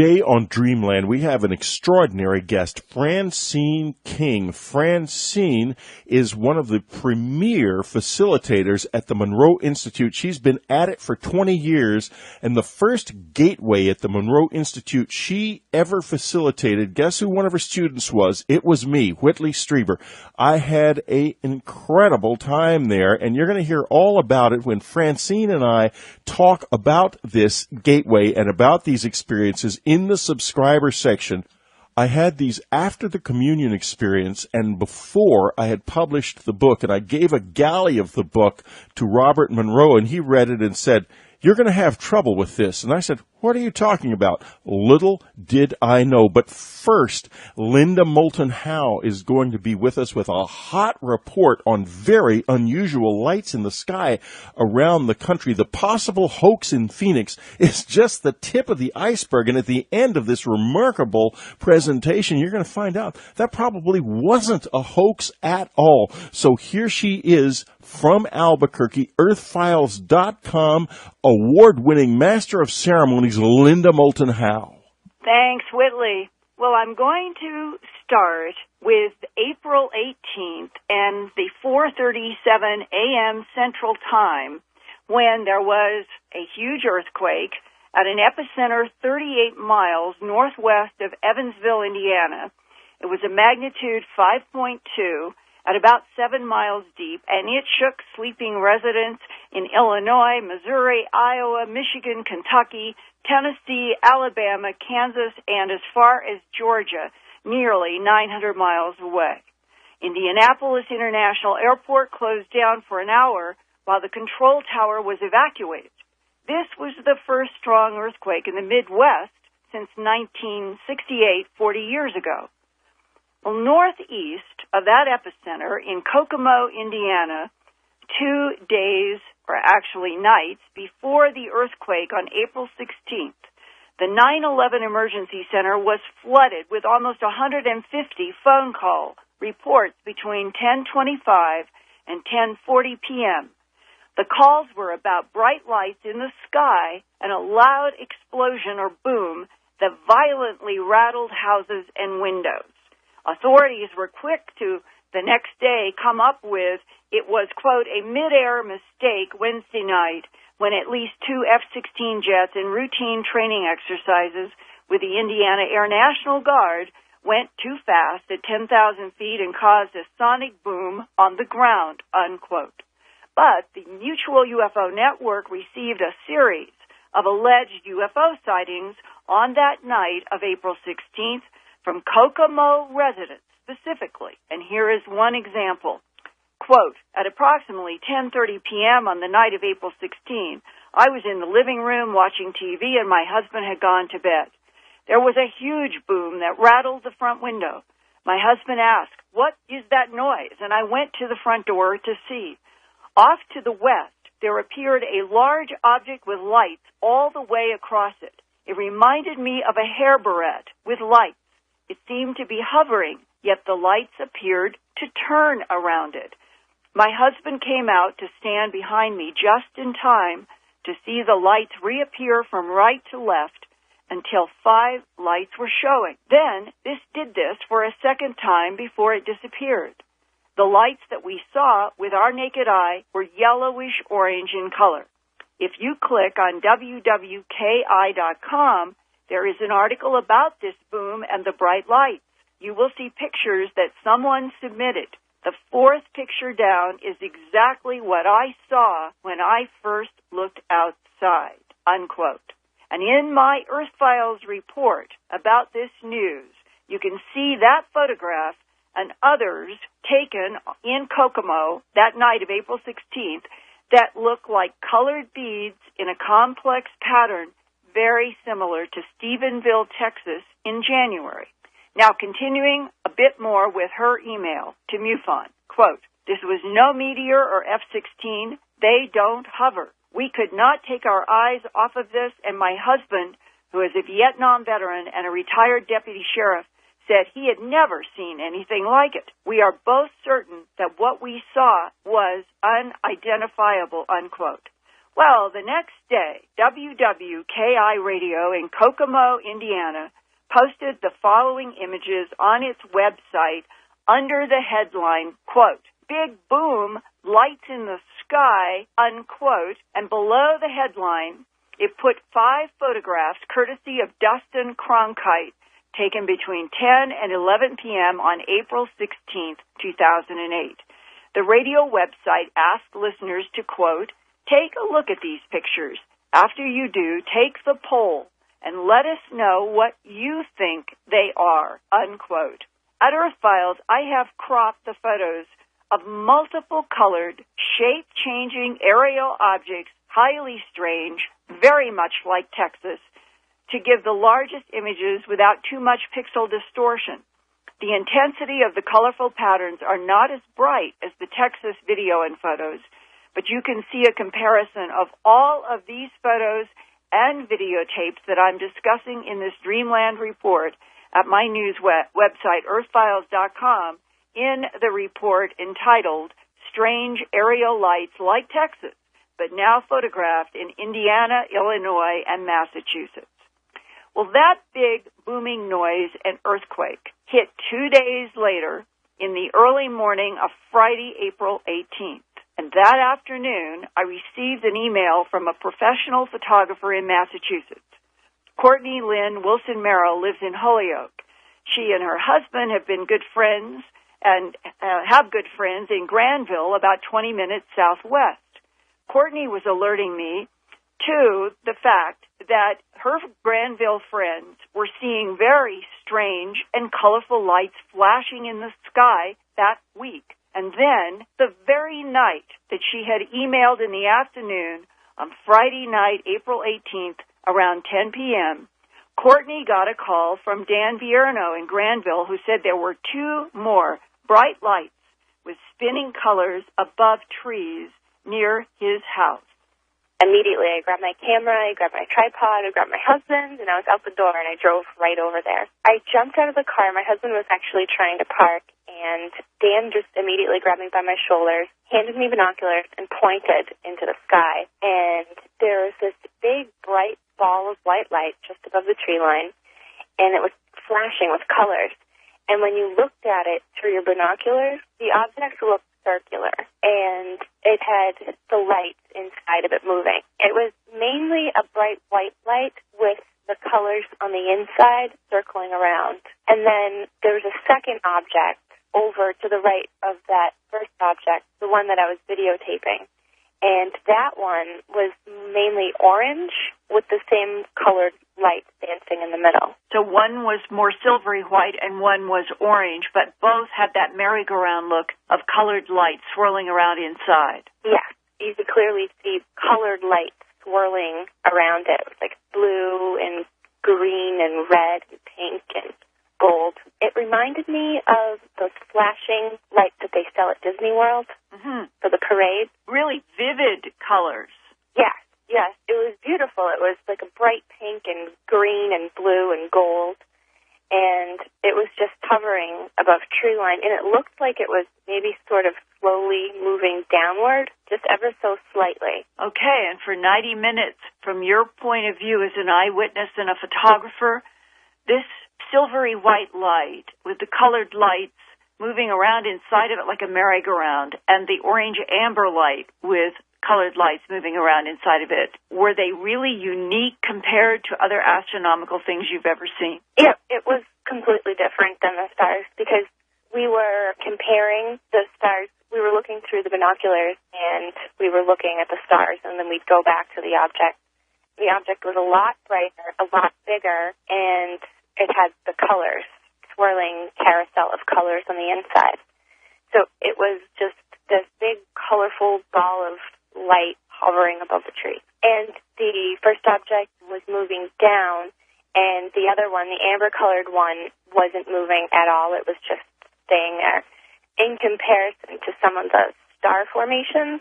Today on Dreamland, we have an extraordinary guest, Franceen King. Franceen is one of the premier facilitators at the Monroe Institute. She's been at it for 20 years, and the first gateway at the Monroe Institute she ever facilitated, guess who one of her students was? It was me, Whitley Strieber. I had an incredible time there, and you're going to hear all about it when Franceen and I talk about this gateway and about these experiences in the subscriber section. I had these after the communion experience and before I had published the book, and I gave a galley of the book to Robert Monroe, and he read it and said, "You're going to have trouble with this." And I said, "What are you talking about?" Little did I know. But first, Linda Moulton Howe is going to be with us with a hot report on very unusual lights in the sky around the country. The possible hoax in Phoenix is just the tip of the iceberg. And at the end of this remarkable presentation, you're going to find out that probably wasn't a hoax at all. So here she is from Albuquerque, earthfiles.com, award-winning master of ceremonies, Linda Moulton Howe. Thanks, Whitley. Well, I'm going to start with April 18th and the 4:37 a.m. Central Time, when there was a huge earthquake at an epicenter 38 miles northwest of Evansville, Indiana. It was a magnitude 5.2 at about 7 miles deep, and it shook sleeping residents in Illinois, Missouri, Iowa, Michigan, Kentucky, Tennessee, Alabama, Kansas, and as far as Georgia, nearly 900 miles away. Indianapolis International Airport closed down for an hour while the control tower was evacuated. This was the first strong earthquake in the Midwest since 1968, 40 years ago. Well, northeast of that epicenter in Kokomo, Indiana, 2 days, or actually nights, before the earthquake on April 16th, the 9/11 Emergency Center was flooded with almost 150 phone call reports between 10:25 and 10:40 p.m. The calls were about bright lights in the sky and a loud explosion or boom that violently rattled houses and windows. Authorities were quick to, the next day, come up with it was, quote, a mid-air mistake Wednesday night when at least 2 F-16 jets in routine training exercises with the Indiana Air National Guard went too fast at 10,000 feet and caused a sonic boom on the ground, unquote. But the Mutual UFO Network received a series of alleged UFO sightings on that night of April 16th, from Kokomo residents specifically, and here is one example. Quote, at approximately 10:30 p.m. on the night of April 16, I was in the living room watching TV and my husband had gone to bed. There was a huge boom that rattled the front window. My husband asked, "What is that noise?" And I went to the front door to see. Off to the west, there appeared a large object with lights all the way across it. It reminded me of a hair barrette with lights. It seemed to be hovering, yet the lights appeared to turn around it. My husband came out to stand behind me just in time to see the lights reappear from right to left until 5 lights were showing. Then this did this for a second time before it disappeared. The lights that we saw with our naked eye were yellowish orange in color. If you click on wwki.com, there is an article about this boom and the bright lights. You will see pictures that someone submitted. The 4th picture down is exactly what I saw when I first looked outside, unquote. And in my Earth Files report about this news, you can see that photograph and others taken in Kokomo that night of April 16th that look like colored beads in a complex pattern very similar to Stephenville, Texas, in January. Now, continuing a bit more with her email to MUFON, quote, this was no meteor or F-16. They don't hover. We could not take our eyes off of this, and my husband, who is a Vietnam veteran and a retired deputy sheriff, said he had never seen anything like it. We are both certain that what we saw was unidentifiable, unquote. Well, the next day, WWKI Radio in Kokomo, Indiana, posted the following images on its website under the headline, quote, "Big Boom, Lights in the Sky," unquote, and below the headline, it put 5 photographs courtesy of Dustin Cronkite, taken between 10 and 11 p.m. on April 16, 2008. The radio website asked listeners to, quote, "Take a look at these pictures. After you do, take the poll and let us know what you think they are," unquote. At Earth Files, I have cropped the photos of multiple colored, shape-changing aerial objects, highly strange, very much like Texas, to give the largest images without too much pixel distortion. The intensity of the colorful patterns are not as bright as the Texas video and photos, but you can see a comparison of all of these photos and videotapes that I'm discussing in this Dreamland report at my news website, earthfiles.com, in the report entitled Strange Aerial Lights Like Texas, but now photographed in Indiana, Illinois, and Massachusetts. Well, that big booming noise and earthquake hit 2 days later in the early morning of Friday, April 18th. And that afternoon, I received an email from a professional photographer in Massachusetts. Courtney Lynn Wilson-Merrill lives in Holyoke. She and her husband have been good friends and have good friends in Granville, about 20 minutes southwest. Courtney was alerting me to the fact that her Granville friends were seeing very strange and colorful lights flashing in the sky that week. And then, the very night that she had emailed in the afternoon on Friday night, April 18th, around 10 p.m., Courtney got a call from Dan Vierno in Granville, who said there were 2 more bright lights with spinning colors above trees near his house. Immediately, I grabbed my camera, I grabbed my tripod, I grabbed my husband, and I was out the door, and I drove right over there. I jumped out of the car. My husband was actually trying to park, and Dan just immediately grabbed me by my shoulders, handed me binoculars, and pointed into the sky. And there was this big, bright ball of white light just above the tree line, and it was flashing with colors. And when you looked at it through your binoculars, the object looked circular, and it had the lights inside of it moving. It was mainly a bright white light with the colors on the inside circling around. And then there was a second object over to the right of that first object, the one that I was videotaping. And that one was mainly orange with the same colored light dancing in the middle. So one was more silvery white and one was orange, but both had that merry-go-round look of colored light swirling around inside. Yes, you could clearly see colored light swirling around it. It was like blue and green and red and pink and gold. It reminded me of those flashing lights that they sell at Disney World for the parade. Really vivid colors. Yes, it was beautiful. It was like a bright pink and green and blue and gold, and it was just hovering above tree line, and it looked like it was maybe sort of slowly moving downward, just ever so slightly. Okay, and for 90 minutes, from your point of view as an eyewitness and a photographer, this silvery white light with the colored lights moving around inside of it like a merry-go-round, and the orange amber light with colored lights moving around inside of it, were they really unique compared to other astronomical things you've ever seen? Yeah, it was completely different than the stars because we were comparing the stars. We were looking through the binoculars and we were looking at the stars, and then we'd go back to the object. The object was a lot brighter, a lot bigger, and it had the colors, swirling carousel of colors on the inside. So it was just this big, colorful ball of light hovering above the tree. And the first object was moving down, and the other one, the amber-colored one, wasn't moving at all. It was just staying there. In comparison to some of the star formations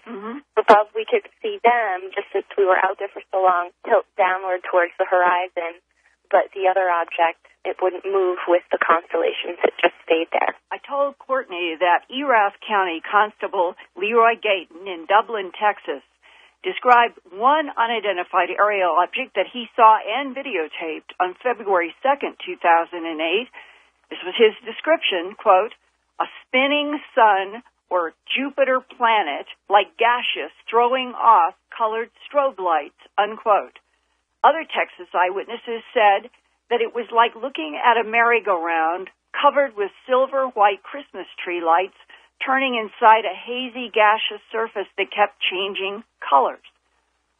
above, we could see them, just since we were out there for so long, tilt downward towards the horizon. But the other object, it wouldn't move with the constellations. It just stayed there. I told Courtney that Erath County Constable Leroy Gayton in Dublin, Texas, described one unidentified aerial object that he saw and videotaped on February 2nd, 2008. This was his description, quote, a spinning sun or Jupiter planet like gaseous throwing off colored strobe lights, unquote. Other Texas eyewitnesses said that it was like looking at a merry-go-round covered with silver-white Christmas tree lights turning inside a hazy gaseous surface that kept changing colors.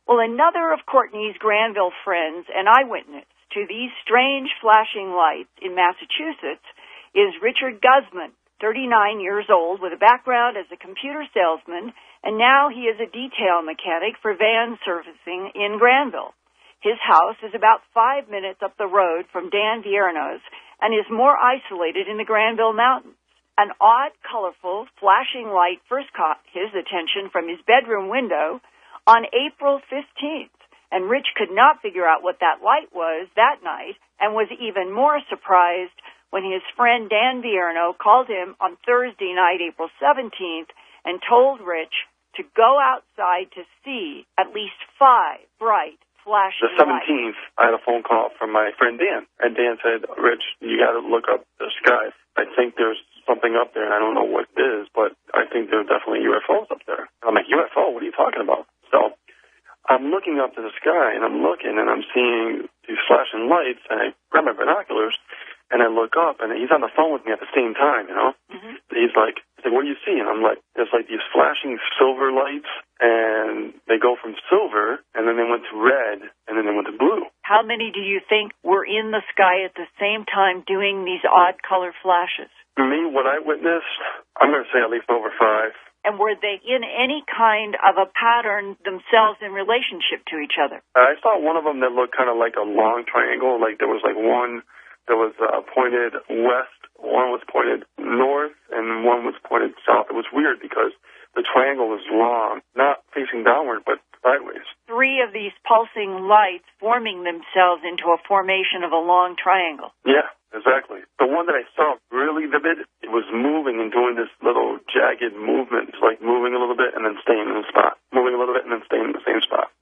Well, another of Courtney's Granville friends and eyewitness to these strange flashing lights in Massachusetts is Richard Guzman, 39 years old, with a background as a computer salesman, and now he is a detail mechanic for van servicing in Granville. His house is about 5 minutes up the road from Dan Vierno's and is more isolated in the Granville Mountains. An odd, colorful, flashing light first caught his attention from his bedroom window on April 15th, and Rich could not figure out what that light was that night and was even more surprised when his friend Dan Vierno called him on Thursday night, April 17th, and told Rich to go outside to see at least 5 bright flashing lights. The 17th, I had a phone call from my friend Dan, and Dan said, Rich, you got to look up the sky. I think there's something up there, and I don't know what it is, but I think there's definitely UFOs up there. I'm like, UFO? What are you talking about? So I'm looking up to the sky, and I'm looking, and I'm seeing these flashing lights, and I grab my binoculars, and I look up, and he's on the phone with me at the same time, you know? Mm-hmm. He's like, what do you see? And I'm like, there's like these flashing silver lights, and they go from silver, and then they went to red, and then they went to blue. How many do you think were in the sky at the same time doing these odd color flashes? For me, what I witnessed, I'm going to say at least over 5. And were they in any kind of a pattern themselves in relationship to each other? I saw one of them that looked kind of like a long triangle. Like there was like one that was pointed west, one was pointed north, and one was pointed south. It was weird because the triangle was long, not facing downward, but sideways. 3 of these pulsing lights forming themselves into a formation of a long triangle. Yeah, exactly. The one that I saw really vivid, it was moving and doing this little jagged movement, like moving a little bit and then staying in the spot, moving a little bit and then staying in the same spot.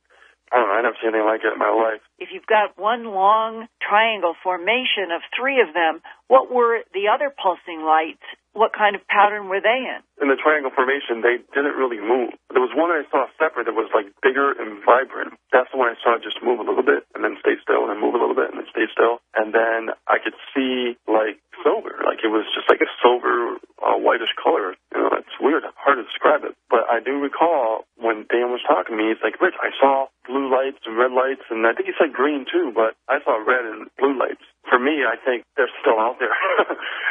I don't know, I never seen anything like it in my life. If you've got one long triangle formation of 3 of them, what were the other pulsing lights? What kind of pattern were they in? In the triangle formation, they didn't really move. There was one I saw separate that was like bigger and vibrant. That's the one I saw just move a little bit and then stay still and then move a little bit and then stay still. And then I could see like silver, like it was just like a silver whitish color. You know, it's weird, hard to describe it. But I do recall when Dan was talking to me, he's like, Rich, I saw blue lights and red lights, and I think he said green too, but I saw red and blue lights. For me, I think they're still out there.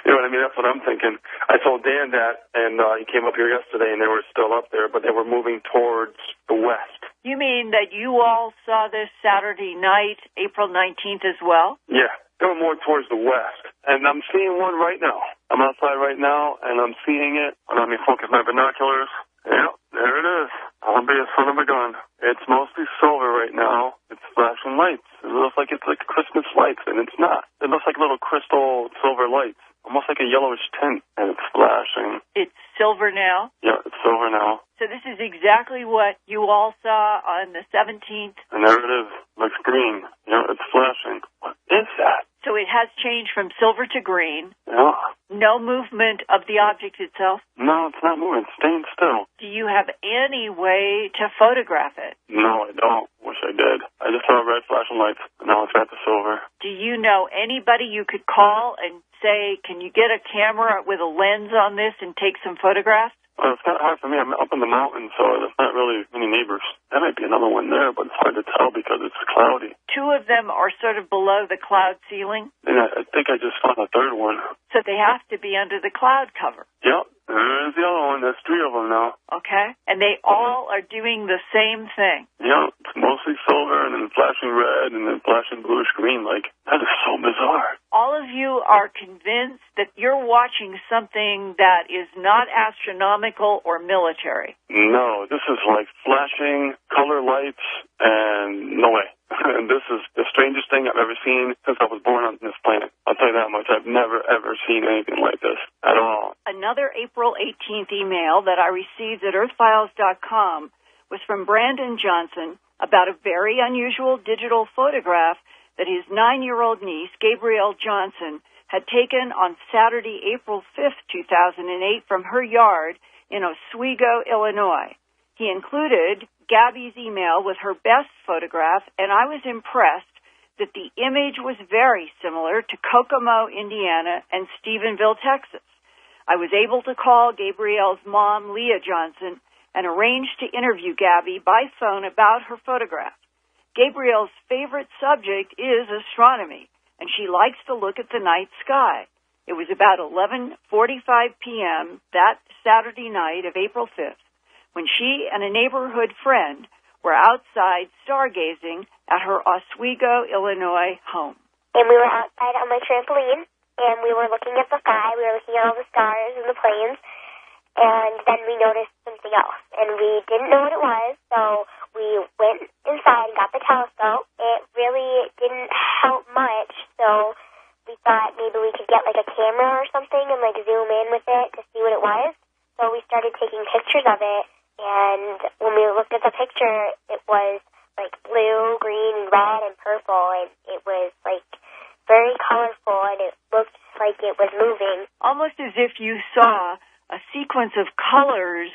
You know what I mean? That's what I'm thinking. I told Dan that, and he came up here yesterday, and they were still up there, but they were moving towards the west. You mean that you all saw this Saturday night, April 19th as well? Yeah, they were more towards the west. And I'm seeing one right now. I'm outside right now, and I'm seeing it. And let me focus my binoculars. Yeah, there it is. I'll be a son of a gun. It's mostly silver right now. It's flashing lights. It looks like it's like Christmas lights, and it's not. It looks like little crystal silver lights, almost like a yellowish tint, and it's flashing. It's silver now? Yeah, it's silver now. So this is exactly what you all saw on the 17th? And there it is. Looks green. Yeah, it's flashing. What is that? So it has changed from silver to green. Yeah. No movement of the object itself? No, it's not moving. It's staying still. Do you have any way to photograph it? No, I don't. Wish I did. I just saw red flashing lights, and now it's back to silver. Do you know anybody you could call and say, can you get a camera with a lens on this and take some photographs? Well, it's kind of hard for me. I'm up in the mountains, so there's not really many neighbors. There might be another one there, but it's hard to tell because it's cloudy. 2 of them are sort of below the cloud ceiling? And I think I just saw the third one. So they have to be under the cloud cover. Yep. There's the other one. There's 3 of them now. Okay. And they all are doing the same thing. Yeah, it's mostly silver and then flashing red and then flashing bluish green. Like, that is so bizarre. All of you are convinced that you're watching something that is not astronomical or military. No, this is like flashing color lights and no way. And this is the strangest thing I've ever seen since I was born on this planet. I'll tell you that much. I've never, ever seen anything like this at all. Another April 18th email that I received at earthfiles.com was from Brandon Johnson about a very unusual digital photograph that his 9-year-old niece, Gabrielle Johnson, had taken on Saturday, April 5th, 2008, from her yard in Oswego, Illinois. He included Gabby's email with her best photograph, and I was impressed that the image was very similar to Kokomo, Indiana, and Stephenville, Texas. I was able to call Gabrielle's mom, Leah Johnson, and arrange to interview Gabby by phone about her photograph. Gabrielle's favorite subject is astronomy, and she likes to look at the night sky. It was about 11:45 p.m. that Saturday night of April 5th when she and a neighborhood friend were outside stargazing at her Oswego, Illinois home. And we were outside on my trampoline, and we were looking at the sky. We were looking at all the stars and the planes. And then we noticed something else, and we didn't know what it was, so we went inside and got the telescope. It really didn't help much, so we thought maybe we could get, like, a camera or something and, like, zoom in with it to see what it was. So we started taking pictures of it, and when we looked at the picture, it was, like, blue, green, red, and purple, and it was, like, very colorful, and it looked like it was moving. Almost as if you saw a sequence of colors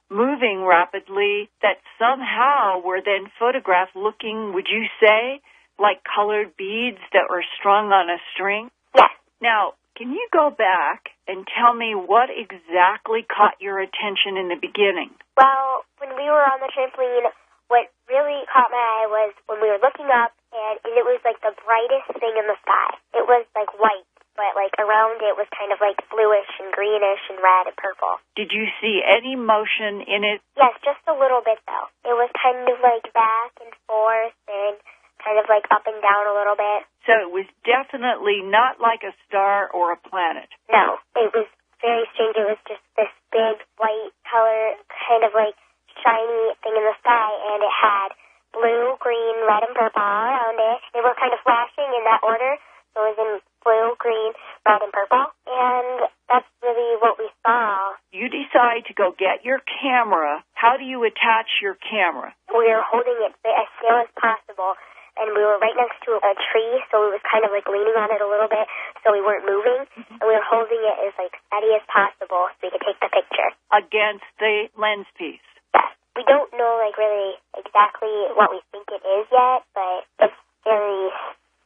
moving rapidly that somehow were then photographed looking, would you say, like colored beads that were strung on a string? Yes. Now, can you go back and tell me what exactly caught your attention in the beginning? Well, when we were on the trampoline, what really caught my eye was when we were looking up, and it was like the brightest thing in the sky. It was like white, but like around it was kind of like bluish and greenish and red and purple. Did you see any motion in it? Yes, just a little bit though. It was kind of like back and forth and kind of like up and down a little bit. So it was definitely not like a star or a planet. No, it was very strange. It was just this big white color, kind of like shiny thing in the sky, and it had blue, green, red, and purple all around it. They were kind of flashing in that order. So it was in blue, green, red, and purple. And that's really what we saw. You decide to go get your camera. How do you attach your camera? We were holding it as still as possible. And we were right next to a tree, so we was kind of like leaning on it a little bit so we weren't moving. And we were holding it as like steady as possible so we could take the picture. Against the lens piece? Yes. We don't know like really exactly what we think it is yet, but it's very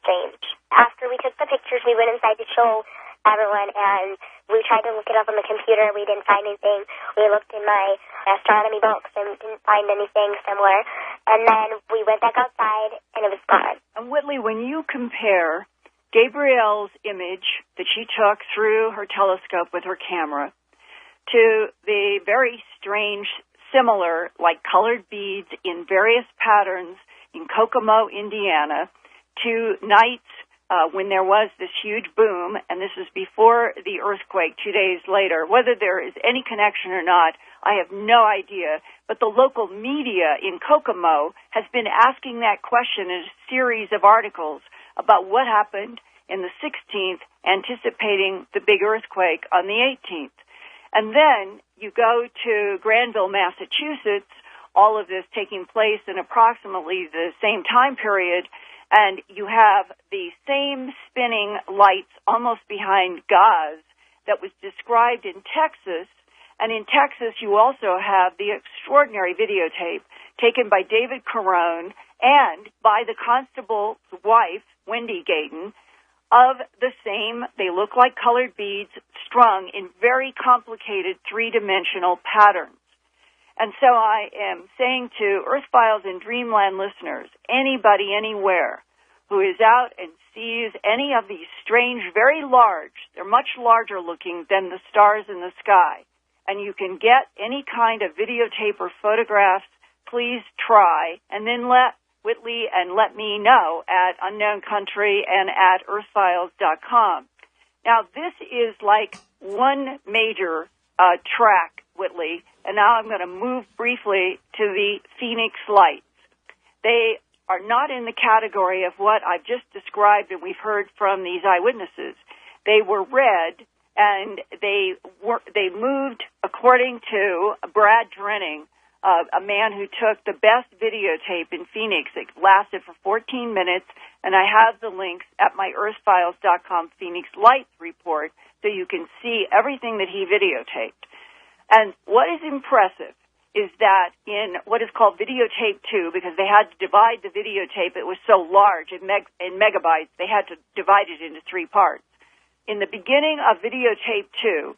strange. After we took the pictures, we went inside to show everyone, and we tried to look it up on the computer. We didn't find anything. We looked in my astronomy books and didn't find anything similar. And then we went back outside, and it was gone. And Whitley, when you compare Gabrielle's image that she took through her telescope with her camera to the very strange, similar, like colored beads in various patterns in Kokomo, Indiana, to nights when there was this huge boom, and this is before the earthquake 2 days later. Whether there is any connection or not, I have no idea. But the local media in Kokomo has been asking that question in a series of articles about what happened in the 16th, anticipating the big earthquake on the 18th. And then you go to Granville, Massachusetts, all of this taking place in approximately the same time period, and you have the same spinning lights almost behind Gaz that was described in Texas. And in Texas, you also have the extraordinary videotape taken by David Carone and by the constable's wife, Wendy Gayton, of the same, they look like colored beads strung in very complicated three-dimensional patterns. And so I am saying to Earth Files and Dreamland listeners, anybody, anywhere, who is out and sees any of these strange, very large, they're much larger looking than the stars in the sky, and you can get any kind of videotape or photographs, please try, and then let Whitley and let me know at Unknown Country and at earthfiles.com. Now, this is like one major track, Whitley, and now I'm going to move briefly to the Phoenix Lights. They are not in the category of what I've just described and we've heard from these eyewitnesses. They were red, and they moved, according to Brad Drenning a man who took the best videotape in Phoenix. It lasted for 14 minutes, and I have the links at my earthfiles.com Phoenix Lights report so you can see everything that he videotaped. And what is impressive is that in what is called videotape 2, because they had to divide the videotape, it was so large in megabytes, they had to divide it into 3 parts. In the beginning of videotape 2,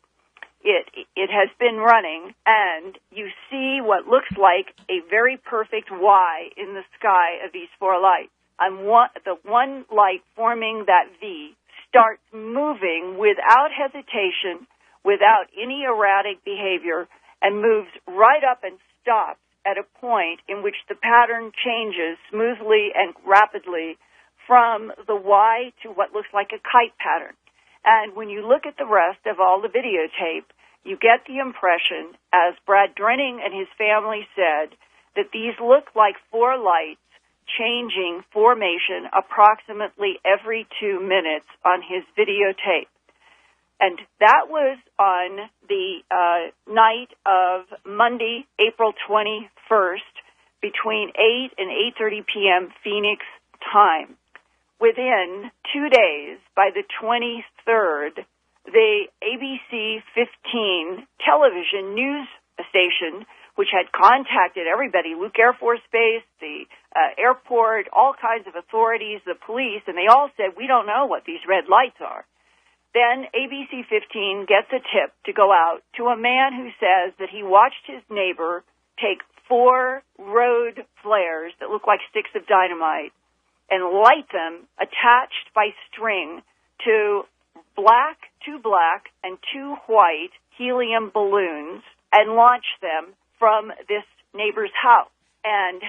it has been running, and you see what looks like a very perfect Y in the sky of these 4 lights. And the one light forming that V starts moving without hesitation, without any erratic behavior, and moves right up and stops at a point in which the pattern changes smoothly and rapidly from the Y to what looks like a kite pattern. And when you look at the rest of all the videotape, you get the impression, as Brad Drenning and his family said, that these look like 4 lights changing formation approximately every 2 minutes on his videotape. And that was on the night of Monday, April 21st, between 8 and 8:30 p.m. Phoenix time. Within 2 days, by the 23rd, the ABC 15 television news station, which had contacted everybody, Luke Air Force Base, the airport, all kinds of authorities, the police, and they all said, we don't know what these red lights are. Then ABC 15 gets a tip to go out to a man who says that he watched his neighbor take 4 road flares that look like sticks of dynamite and light them attached by string to 2 black and 2 white helium balloons and launch them from this neighbor's house. And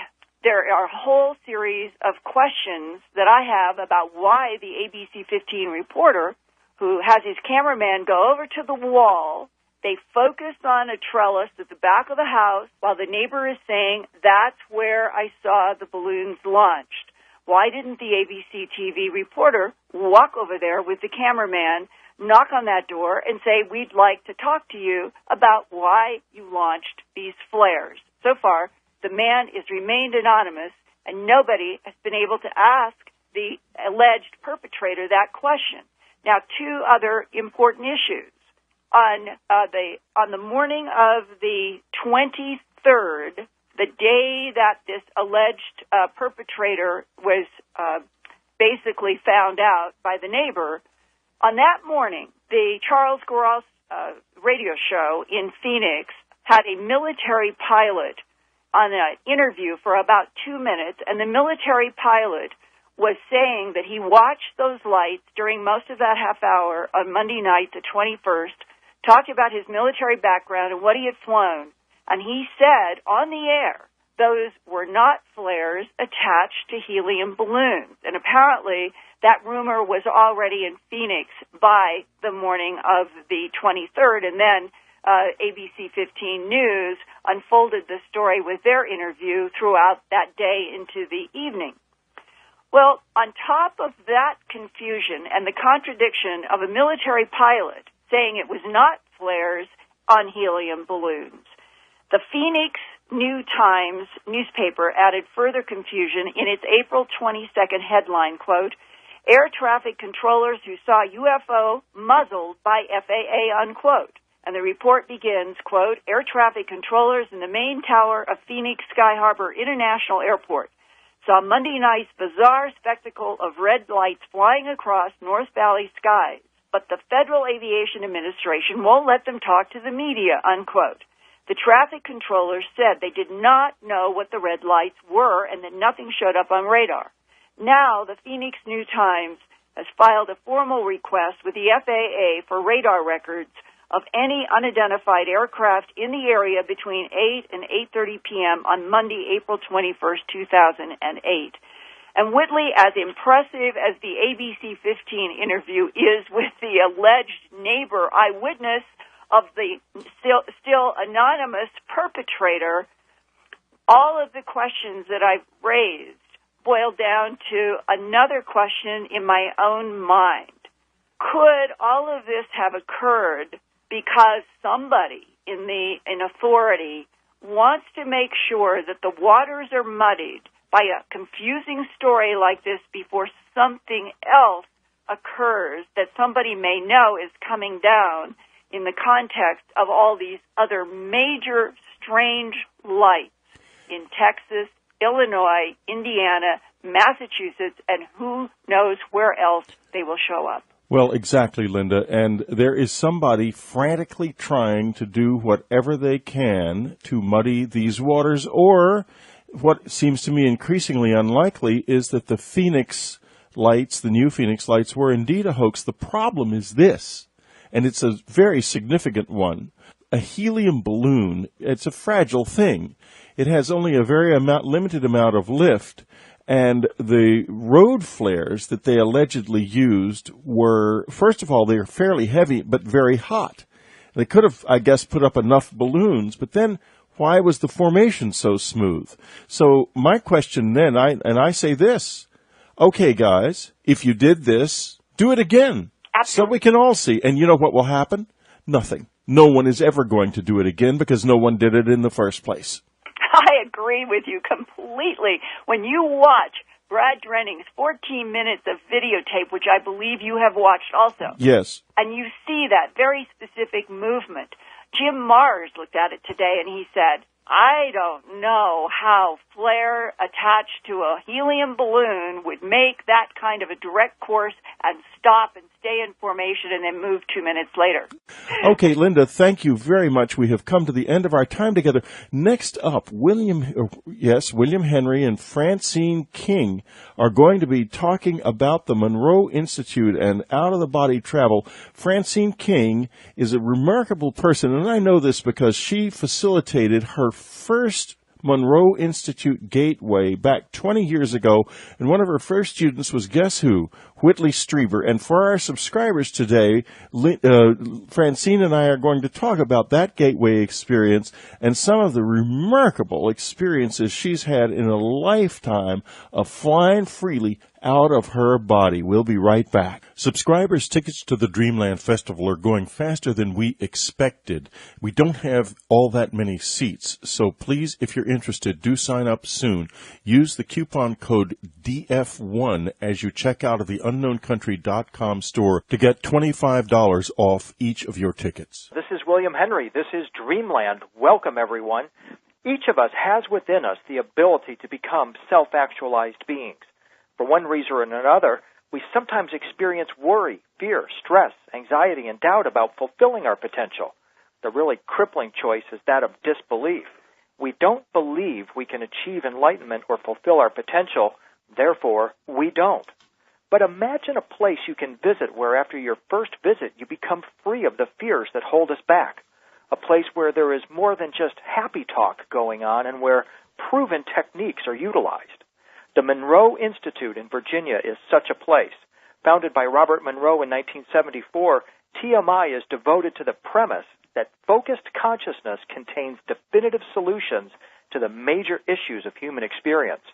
there are a whole series of questions that I have about why the ABC 15 reporter, who has his cameraman go over to the wall, they focus on a trellis at the back of the house while the neighbor is saying, that's where I saw the balloons launched. Why didn't the ABC TV reporter walk over there with the cameraman, knock on that door, and say, we'd like to talk to you about why you launched these flares? So far, the man has remained anonymous, and nobody has been able to ask the alleged perpetrator that question. Now, 2 other important issues. On the morning of the 23rd, the day that this alleged perpetrator was basically found out by the neighbor, on that morning, the Charles Gross radio show in Phoenix had a military pilot on an interview for about 2 minutes, and the military pilot was saying that he watched those lights during most of that half hour on Monday night, the 21st, talked about his military background and what he had flown. And he said on the air, those were not flares attached to helium balloons. And apparently that rumor was already in Phoenix by the morning of the 23rd. And then ABC 15 News unfolded the story with their interview throughout that day into the evening. Well, on top of that confusion and the contradiction of a military pilot saying it was not flares on helium balloons, the Phoenix New Times newspaper added further confusion in its April 22nd headline, quote, air traffic controllers who saw UFO muzzled by FAA, unquote. And the report begins, quote, air traffic controllers in the main tower of Phoenix Sky Harbor International Airport saw Monday night's bizarre spectacle of red lights flying across North Valley skies, but the Federal Aviation Administration won't let them talk to the media, unquote. The traffic controllers said they did not know what the red lights were and that nothing showed up on radar. Now, the Phoenix New Times has filed a formal request with the FAA for radar records of any unidentified aircraft in the area between 8 and 8:30 p.m. on Monday, April 21st, 2008. And Whitley, as impressive as the ABC 15 interview is with the alleged neighbor eyewitness of the still anonymous perpetrator, all of the questions that I've raised boil down to another question in my own mind. Could all of this have occurred because somebody in authority wants to make sure that the waters are muddied by a confusing story like this before something else occurs that somebody may know is coming down in the context of all these other major strange lights in Texas, Illinois, Indiana, Massachusetts, and who knows where else they will show up. Well, exactly, Linda. And there is somebody frantically trying to do whatever they can to muddy these waters, or what seems to me increasingly unlikely is that the Phoenix lights, the new Phoenix lights, were indeed a hoax. The problem is this, and it's a very significant one. A helium balloon, it's a fragile thing. It has only a very limited amount of lift, and the road flares that they allegedly used were, first of all, they were fairly heavy but very hot. They could have, I guess, put up enough balloons, but then why was the formation so smooth? So my question then, I say this, okay, guys, if you did this, do it again. Absolutely. So we can all see. And you know what will happen? Nothing. No one is ever going to do it again because no one did it in the first place. I agree with you completely. When you watch Brad Drenning's 14 minutes of videotape, which I believe you have watched also. Yes. And you see that very specific movement. Jim Mars looked at it today and he said, I don't know how flare attached to a helium balloon would make that kind of a direct course and stop and stay in formation and then move 2 minutes later. Okay, Linda, thank you very much. We have come to the end of our time together. Next up, William Henry and Franceen King are going to be talking about the Monroe Institute and out-of-the-body travel. Franceen King is a remarkable person, and I know this because she facilitated her first Monroe Institute Gateway back 20 years ago, and one of her first students was, guess who? Whitley Strieber. And for our subscribers today, Francine and I are going to talk about that Gateway experience and some of the remarkable experiences she's had in a lifetime of flying freely out of her body. We'll be right back. Subscribers' tickets to the Dreamland Festival are going faster than we expected. We don't have all that many seats, so please, if you're interested, do sign up soon. Use the coupon code DF1 as you check out of the unknowncountry.com store to get $25 off each of your tickets. This is William Henry. This is Dreamland. Welcome, everyone. Each of us has within us the ability to become self-actualized beings. For one reason or another, we sometimes experience worry, fear, stress, anxiety, and doubt about fulfilling our potential. The really crippling choice is that of disbelief. We don't believe we can achieve enlightenment or fulfill our potential, therefore, we don't. But imagine a place you can visit where after your first visit you become free of the fears that hold us back. A place where there is more than just happy talk going on and where proven techniques are utilized. The Monroe Institute in Virginia is such a place. Founded by Robert Monroe in 1974, TMI is devoted to the premise that focused consciousness contains definitive solutions to the major issues of human experience.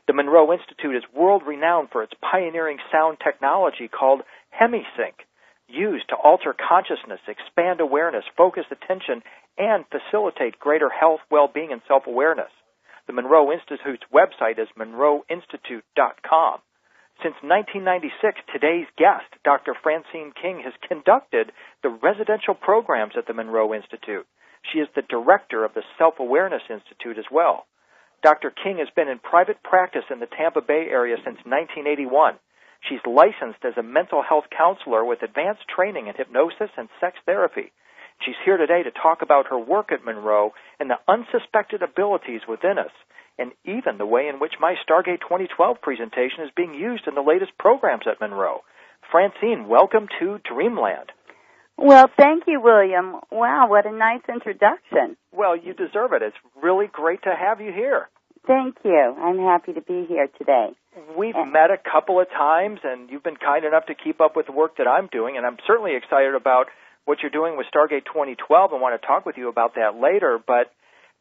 The Monroe Institute is world-renowned for its pioneering sound technology called HemiSync, used to alter consciousness, expand awareness, focus attention, and facilitate greater health, well-being, and self-awareness. The Monroe Institute's website is monroeinstitute.com. Since 1996, today's guest, Dr. Franceen King, has conducted the residential programs at the Monroe Institute. She is the director of the Self-Awareness Institute as well. Dr. King has been in private practice in the Tampa Bay area since 1981. She's licensed as a mental health counselor with advanced training in hypnosis and sex therapy. She's here today to talk about her work at Monroe and the unsuspected abilities within us, and even the way in which my Stargate 2012 presentation is being used in the latest programs at Monroe. Franceen, welcome to Dreamland. Well, thank you, William. Wow, what a nice introduction. Well, you deserve it. It's really great to have you here. Thank you. I'm happy to be here today. We've met a couple of times, and you've been kind enough to keep up with the work that I'm doing, and I'm certainly excited about what you're doing with Stargate 2012 and want to talk with you about that later. But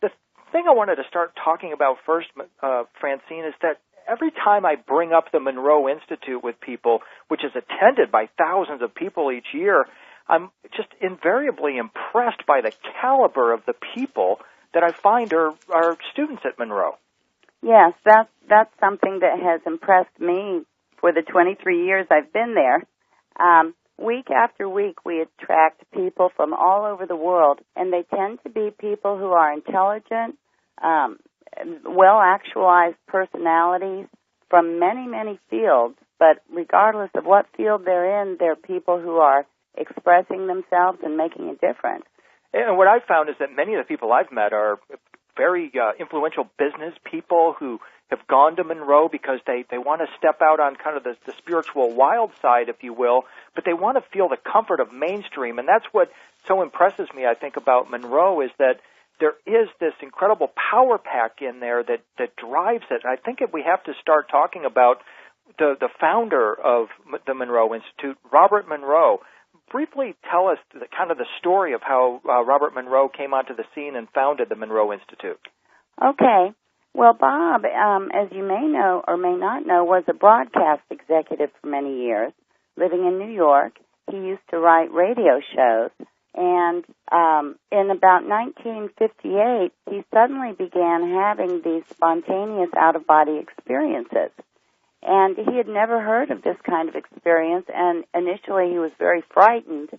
the thing I wanted to start talking about first, Franceen, is that every time I bring up the Monroe Institute with people, which is attended by thousands of people each year, I'm just invariably impressed by the caliber of the people that I find are students at Monroe. Yes, that's something that has impressed me for the 23 years I've been there. Week after week, we attract people from all over the world, and they tend to be people who are intelligent, well-actualized personalities from many, many fields. But regardless of what field they're in, they're people who are expressing themselves and making a difference. And what I've found is that many of the people I've met are very influential business people who have gone to Monroe because they want to step out on kind of the spiritual wild side, if you will, but they want to feel the comfort of mainstream. And that's what so impresses me, I think, about Monroe is that there is this incredible power pack in there that drives it. And I think we have to start talking about the founder of the Monroe Institute, Robert Monroe. Briefly tell us kind of the story of how Robert Monroe came onto the scene and founded the Monroe Institute. Okay. Well, Bob, as you may know or may not know, was a broadcast executive for many years, living in New York. He used to write radio shows, and in about 1958, he suddenly began having these spontaneous out-of-body experiences. And he had never heard of this kind of experience, and initially he was very frightened,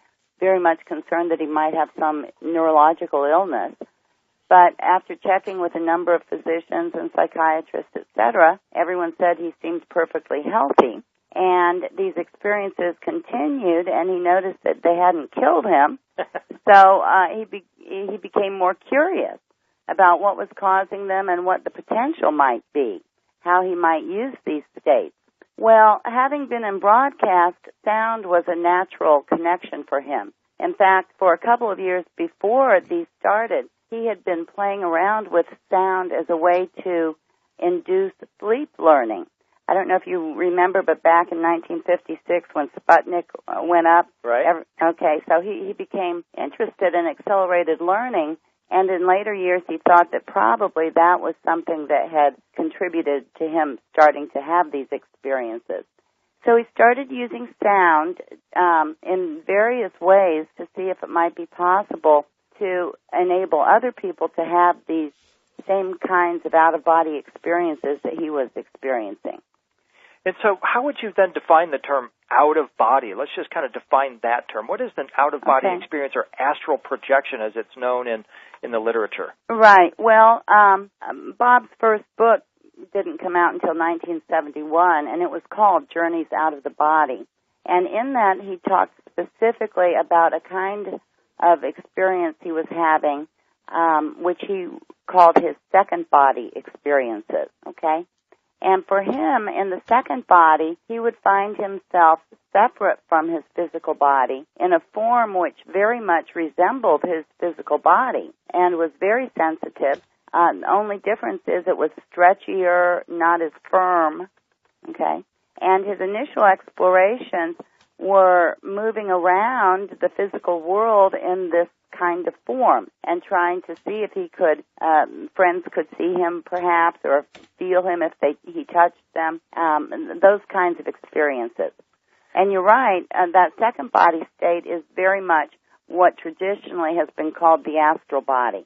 very much concerned that he might have some neurological illness. But after checking with a number of physicians and psychiatrists, etc., everyone said he seemed perfectly healthy. And these experiences continued, and he noticed that they hadn't killed him. So he became more curious about what was causing them and what the potential might be, how he might use these states. Well, having been in broadcast, sound was a natural connection for him. In fact, for a couple of years before these started, he had been playing around with sound as a way to induce sleep learning. I don't know if you remember, but back in 1956 when Sputnik went up. Right. Okay, so he became interested in accelerated learning, and in later years he thought that probably that was something that had contributed to him starting to have these experiences. So he started using sound in various ways to see if it might be possible to enable other people to have these same kinds of out-of-body experiences that he was experiencing. And so how would you then define the term out-of-body? Let's just kind of define that term. What is an out-of-body experience or astral projection as it's known in the literature? Right. Well, Bob's first book didn't come out until 1971, and it was called Journeys Out of the Body. And in that, he talked specifically about a kind of experience he was having, which he called his second body experiences, okay? And for him, in the second body, he would find himself separate from his physical body in a form which very much resembled his physical body and was very sensitive. The only difference is it was stretchier, not as firm, okay? And his initial explorations were moving around the physical world in this kind of form and trying to see if he could, friends could see him perhaps or feel him if he touched them, those kinds of experiences. And you're right, that second body state is very much what traditionally has been called the astral body.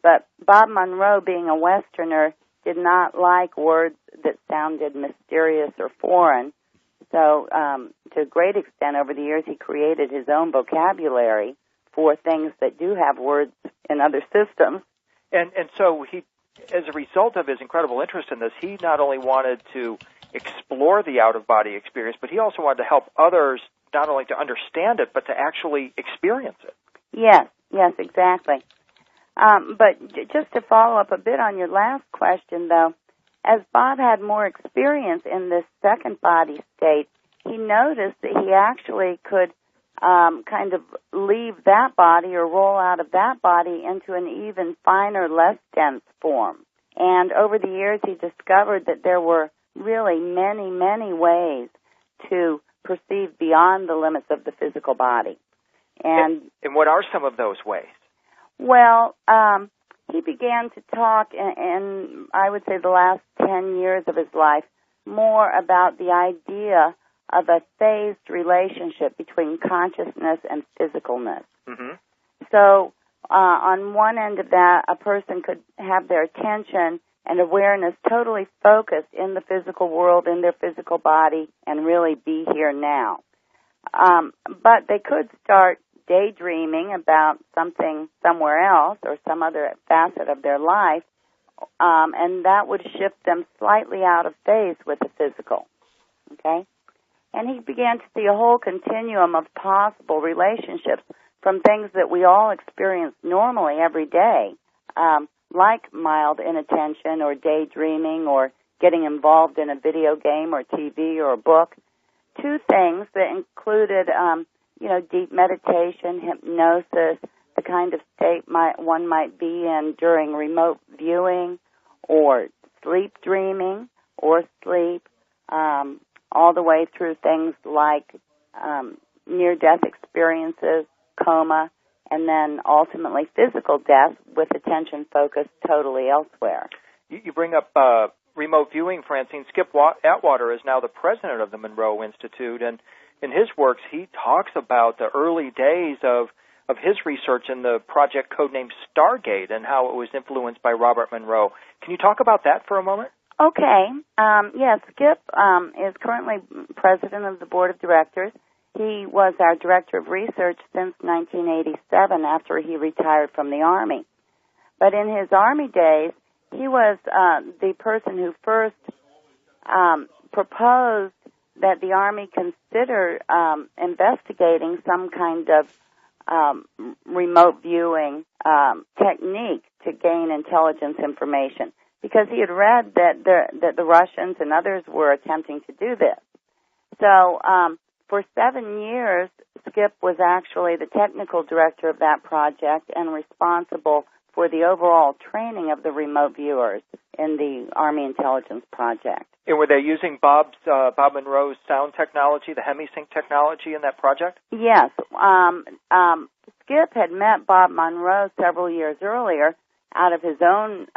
But Bob Monroe, being a Westerner, did not like words that sounded mysterious or foreign. So to a great extent over the years, he created his own vocabulary for things that do have words in other systems. And so he, as a result of his incredible interest in this, he not only wanted to explore the out-of-body experience, but he also wanted to help others not only to understand it, but to actually experience it. Yes, exactly. But just to follow up a bit on your last question, though, as Bob had more experience in this second body state, he noticed that he actually could kind of leave that body or roll out of that body into an even finer, less dense form. And over the years, he discovered that there were really many, many ways to perceive beyond the limits of the physical body. And what are some of those ways? Well, he began to talk, in I would say the last 10 years of his life, more about the idea of a phased relationship between consciousness and physicalness. Mm-hmm. So on one end of that, a person could have their attention and awareness totally focused in the physical world, in their physical body, and really be here now. But they could start daydreaming about something somewhere else or some other facet of their life, and that would shift them slightly out of phase with the physical. Okay? And he began to see a whole continuum of possible relationships from things that we all experience normally every day, like mild inattention or daydreaming or getting involved in a video game or TV or a book, to things that included, deep meditation, hypnosis, the kind of state one might be in during remote viewing or sleep dreaming or sleep, all the way through things like near-death experiences, coma, and then ultimately physical death with attention focused totally elsewhere. You bring up remote viewing, Francine. Skip Atwater is now the president of the Monroe Institute, and in his works he talks about the early days of his research in the project codenamed Stargate and how it was influenced by Robert Monroe. Can you talk about that for a moment? Okay. Yes, Skip is currently president of the board of directors. He was our director of research since 1987 after he retired from the Army. But in his Army days, he was the person who first proposed that the Army consider investigating some kind of remote viewing technique to gain intelligence information, because he had read that the Russians and others were attempting to do this. So for 7 years, Skip was actually the technical director of that project and responsible for the overall training of the remote viewers in the Army Intelligence Project. And were they using Bob Monroe's sound technology, the HemiSync technology, in that project? Yes. Skip had met Bob Monroe several years earlier out of his own,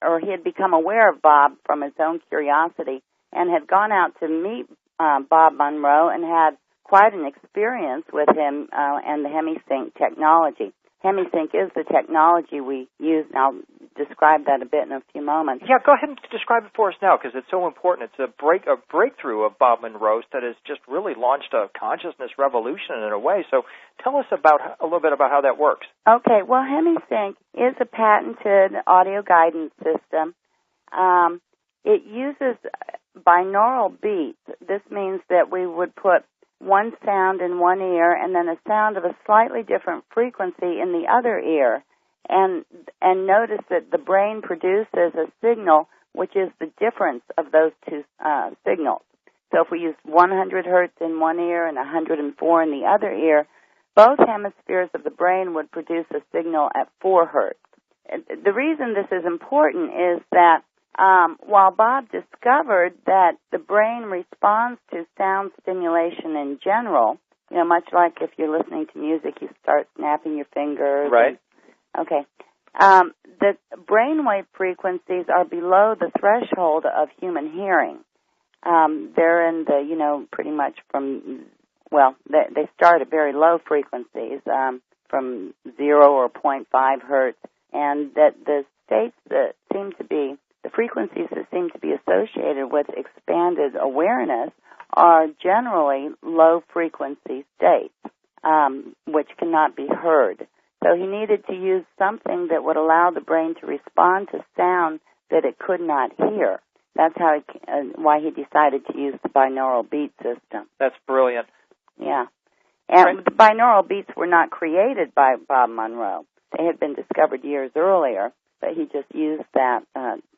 or he had become aware of Bob from his own curiosity and had gone out to meet Bob Monroe and had quite an experience with him and the HemiSync technology. HemiSync is the technology we use, and I'll describe that a bit in a few moments. Yeah, go ahead and describe it for us now, because it's so important. It's a breakthrough of Bob Monroe's that has just really launched a consciousness revolution in a way. So tell us a little bit about how that works. Okay, well, HemiSync is a patented audio guidance system. It uses binaural beats. This means that we would put one sound in one ear and then a sound of a slightly different frequency in the other ear, and notice that the brain produces a signal which is the difference of those two signals. So if we use 100 hertz in one ear and 104 in the other ear, both hemispheres of the brain would produce a signal at 4 hertz. The reason this is important is that while Bob discovered that the brain responds to sound stimulation in general, much like if you're listening to music, you start snapping your fingers. Right. Okay. The brainwave frequencies are below the threshold of human hearing. They're in the, pretty much they start at very low frequencies, from 0 or 0.5 hertz, and that the states that seem to be the frequencies that seem to be associated with expanded awareness are generally low-frequency states, which cannot be heard. So he needed to use something that would allow the brain to respond to sound that it could not hear. That's why he decided to use the binaural beat system. That's brilliant. Yeah. And the binaural beats were not created by Bob Monroe. They had been discovered years earlier, but he just used that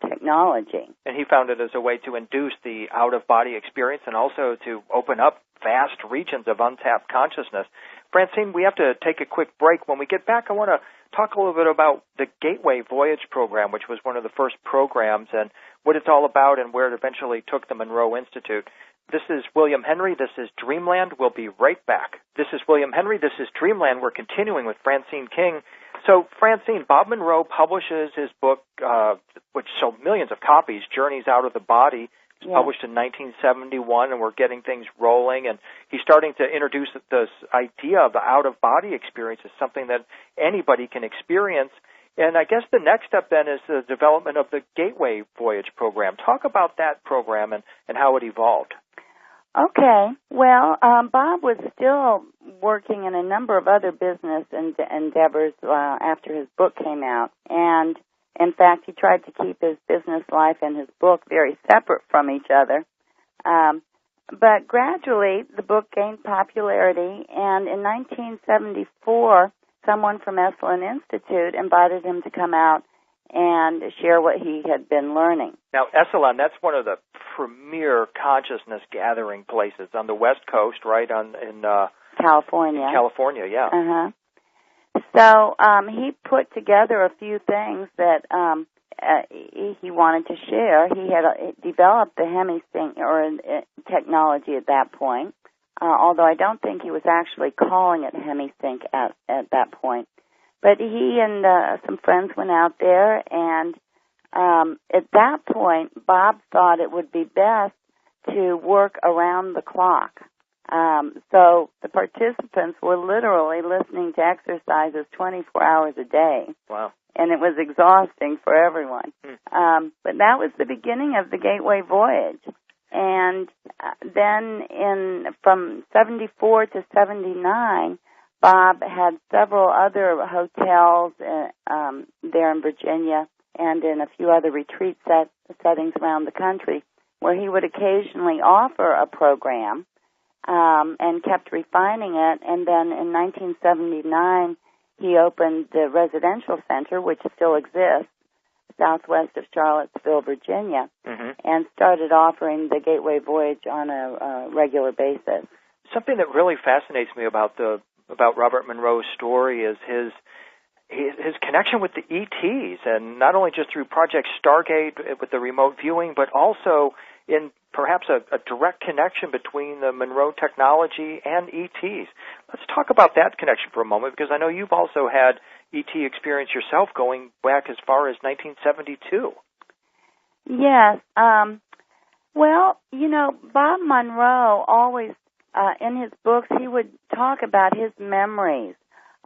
technology. And he found it as a way to induce the out-of-body experience and also to open up vast regions of untapped consciousness. Francine, we have to take a quick break. When we get back, I want to talk a little bit about the Gateway Voyage program, which was one of the first programs, and what it's all about and where it eventually took the Monroe Institute. This is William Henry. This is Dreamland. We'll be right back. This is William Henry. This is Dreamland. We're continuing with Franceen King. So, Francine, Bob Monroe publishes his book, which sold millions of copies, Journeys Out of the Body. published in 1971, and we're getting things rolling. And he's starting to introduce this idea of the out-of-body experience as something that anybody can experience. And I guess the next step then is the development of the Gateway Voyage program. Talk about that program and how it evolved. Okay. Well, Bob was still working in a number of other business endeavors after his book came out. And, in fact, he tried to keep his business life and his book very separate from each other. But gradually, the book gained popularity, and in 1974, someone from Esalen Institute invited him to come out and share what he had been learning. Now, Esalen, that's one of the premier consciousness gathering places on the West Coast, right? In California. In California, yeah. Uh-huh. So he put together a few things that he wanted to share. He had developed the HemiSync technology at that point. Although I don't think he was actually calling it HemiSync at that point. But he and some friends went out there, and at that point, Bob thought it would be best to work around the clock. So the participants were literally listening to exercises 24 hours a day. Wow. And it was exhausting for everyone. But that was the beginning of the Gateway Voyage. And then from 74 to 79, Bob had several other hotels there in Virginia and in a few other retreat settings around the country where he would occasionally offer a program and kept refining it. And then in 1979, he opened the residential center, which still exists, southwest of Charlottesville, Virginia, and started offering the Gateway Voyage on a regular basis. Something that really fascinates me about Robert Monroe's story is his connection with the ETs, and not only just through Project Stargate with the remote viewing, but also in perhaps a direct connection between the Monroe technology and ETs. Let's talk about that connection for a moment, because I know you've also had ET experience yourself going back as far as 1972. Yes. Well, Bob Monroe always, in his books, he would talk about his memories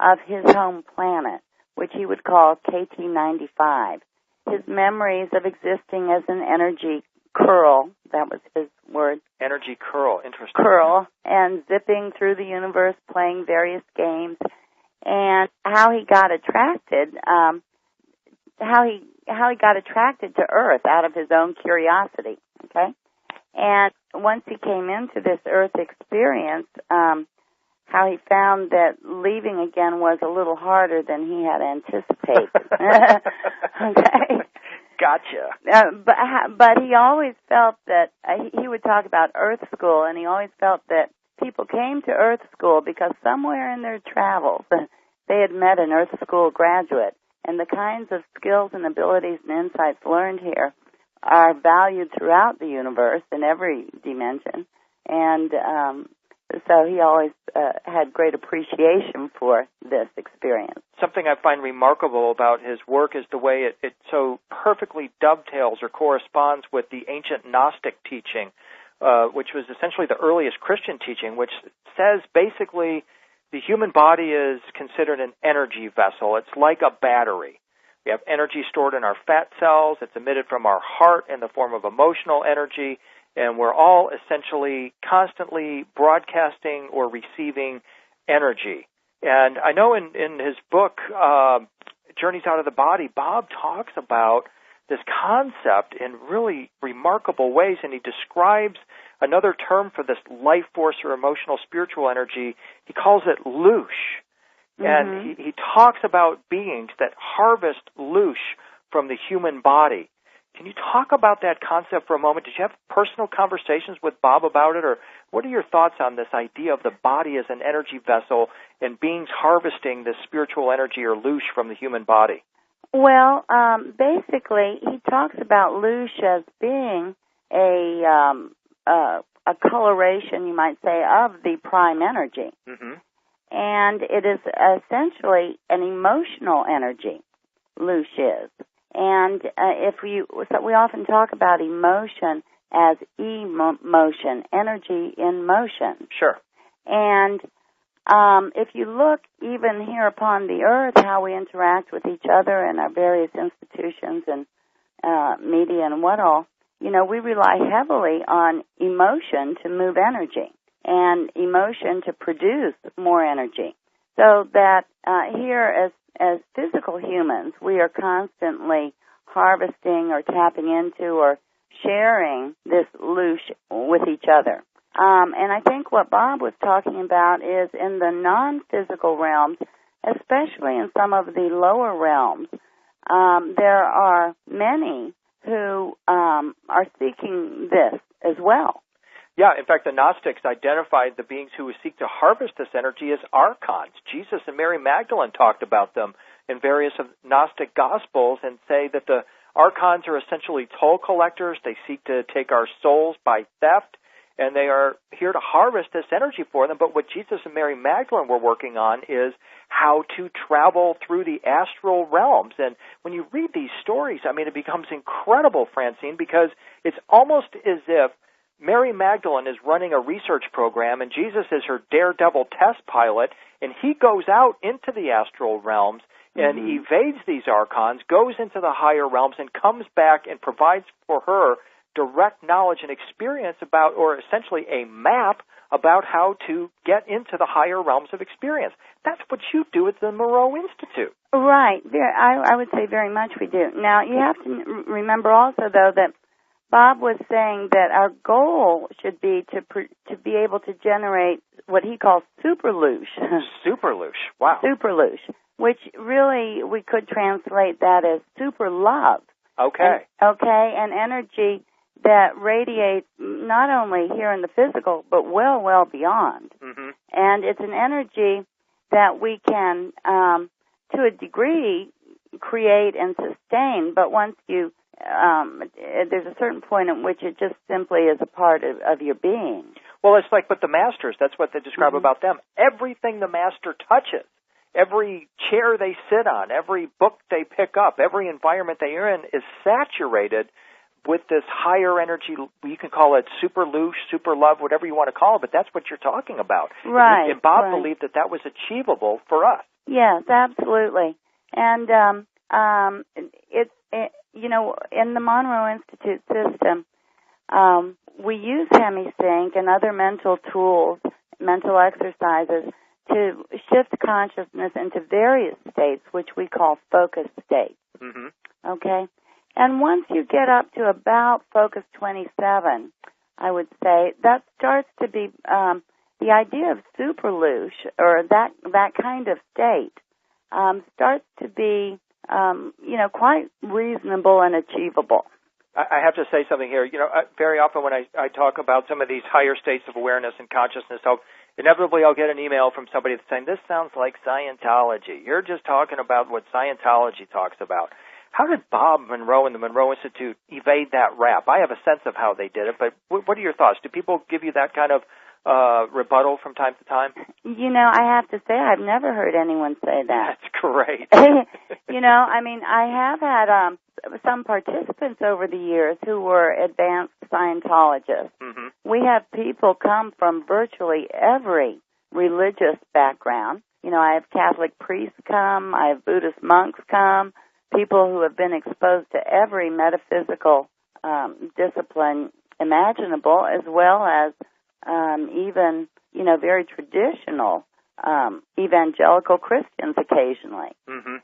of his home planet, which he would call KT-95. His memories of existing as an energy curl, that was his word. Energy curl, interesting. Curl, and zipping through the universe, playing various games, and how he got attracted, to Earth out of his own curiosity. Okay, and once he came into this Earth experience, how he found that leaving again was a little harder than he had anticipated. Okay. Gotcha. But he always felt that he would talk about Earth School, and he always felt that people came to Earth School because somewhere in their travels they had met an Earth School graduate, and the kinds of skills and abilities and insights learned here are valued throughout the universe in every dimension, and so he always had great appreciation for this experience. Something I find remarkable about his work is the way it so perfectly dovetails or corresponds with the ancient Gnostic teaching, which was essentially the earliest Christian teaching, which says basically the human body is considered an energy vessel. It's like a battery. We have energy stored in our fat cells. It's emitted from our heart in the form of emotional energy. And we're all essentially constantly broadcasting or receiving energy. And I know in his book, Journeys Out of the Body, Bob talks about this concept in really remarkable ways, and he describes another term for this life force or emotional spiritual energy. He calls it loosh. And he talks about beings that harvest loosh from the human body. Can you talk about that concept for a moment? Did you have personal conversations with Bob about it, or what are your thoughts on this idea of the body as an energy vessel and beings harvesting this spiritual energy or loosh from the human body? Well, basically, he talks about loosh as being a coloration, you might say, of the prime energy. And it is essentially an emotional energy, loosh is. And we often talk about emotion as emotion, energy in motion. Sure. And if you look even here upon the earth, how we interact with each other in our various institutions and media and what all, we rely heavily on emotion to move energy and emotion to produce more energy. So that here as physical humans, we are constantly harvesting or tapping into or sharing this loosh with each other. And I think what Bob was talking about is in the non-physical realms, especially in some of the lower realms, there are many who are seeking this as well. Yeah, in fact, the Gnostics identified the beings who seek to harvest this energy as archons. Jesus and Mary Magdalene talked about them in various Gnostic Gospels and say that the archons are essentially toll collectors. They seek to take our souls by theft, and they are here to harvest this energy for them. But what Jesus and Mary Magdalene were working on is how to travel through the astral realms. And when you read these stories, it becomes incredible, Franceen, because it's almost as if Mary Magdalene is running a research program, and Jesus is her daredevil test pilot, and he goes out into the astral realms and evades these archons, goes into the higher realms, and comes back and provides for her direct knowledge and experience about, or essentially a map about how to get into the higher realms of experience. That's what you do at the Monroe Institute. Right. I would say very much we do. Now, you have to remember also, though, that Bob was saying that our goal should be to be able to generate what he calls super loosh. Super loosh. Wow. Super loosh, which really we could translate that as super love. Okay. And energy that radiates not only here in the physical, but well beyond. Mm-hmm. And it's an energy that we can, to a degree, create and sustain, but once you there's a certain point at which it just simply is a part of your being. Well, it's like with the masters. That's what they describe about them. Everything the master touches, every chair they sit on, every book they pick up, every environment they are in is saturated with this higher energy. You can call it super loosh, super love, whatever you want to call it, but that's what you're talking about. Right. And Bob believed that was achievable for us. Yes, absolutely. And in the Monroe Institute system, we use HemiSync and other mental tools, mental exercises, to shift consciousness into various states, which we call focus states. Mm-hmm. Okay? And once you get up to about focus 27, I would say, that starts to be the idea of super loosh, or that kind of state, starts to be quite reasonable and achievable. I have to say something here. Very often when I talk about some of these higher states of awareness and consciousness, inevitably I'll get an email from somebody that's saying, this sounds like Scientology. You're just talking about what Scientology talks about. How did Bob Monroe and the Monroe Institute evade that rap? I have a sense of how they did it, but what are your thoughts? Do people give you that kind of rebuttal from time to time? I have to say I've never heard anyone say that. That's great. I have had some participants over the years who were advanced Scientologists. Mm-hmm. We have people come from virtually every religious background. I have Catholic priests come, I have Buddhist monks come, people who have been exposed to every metaphysical discipline imaginable, as well as even, very traditional evangelical Christians occasionally. Mm-hmm.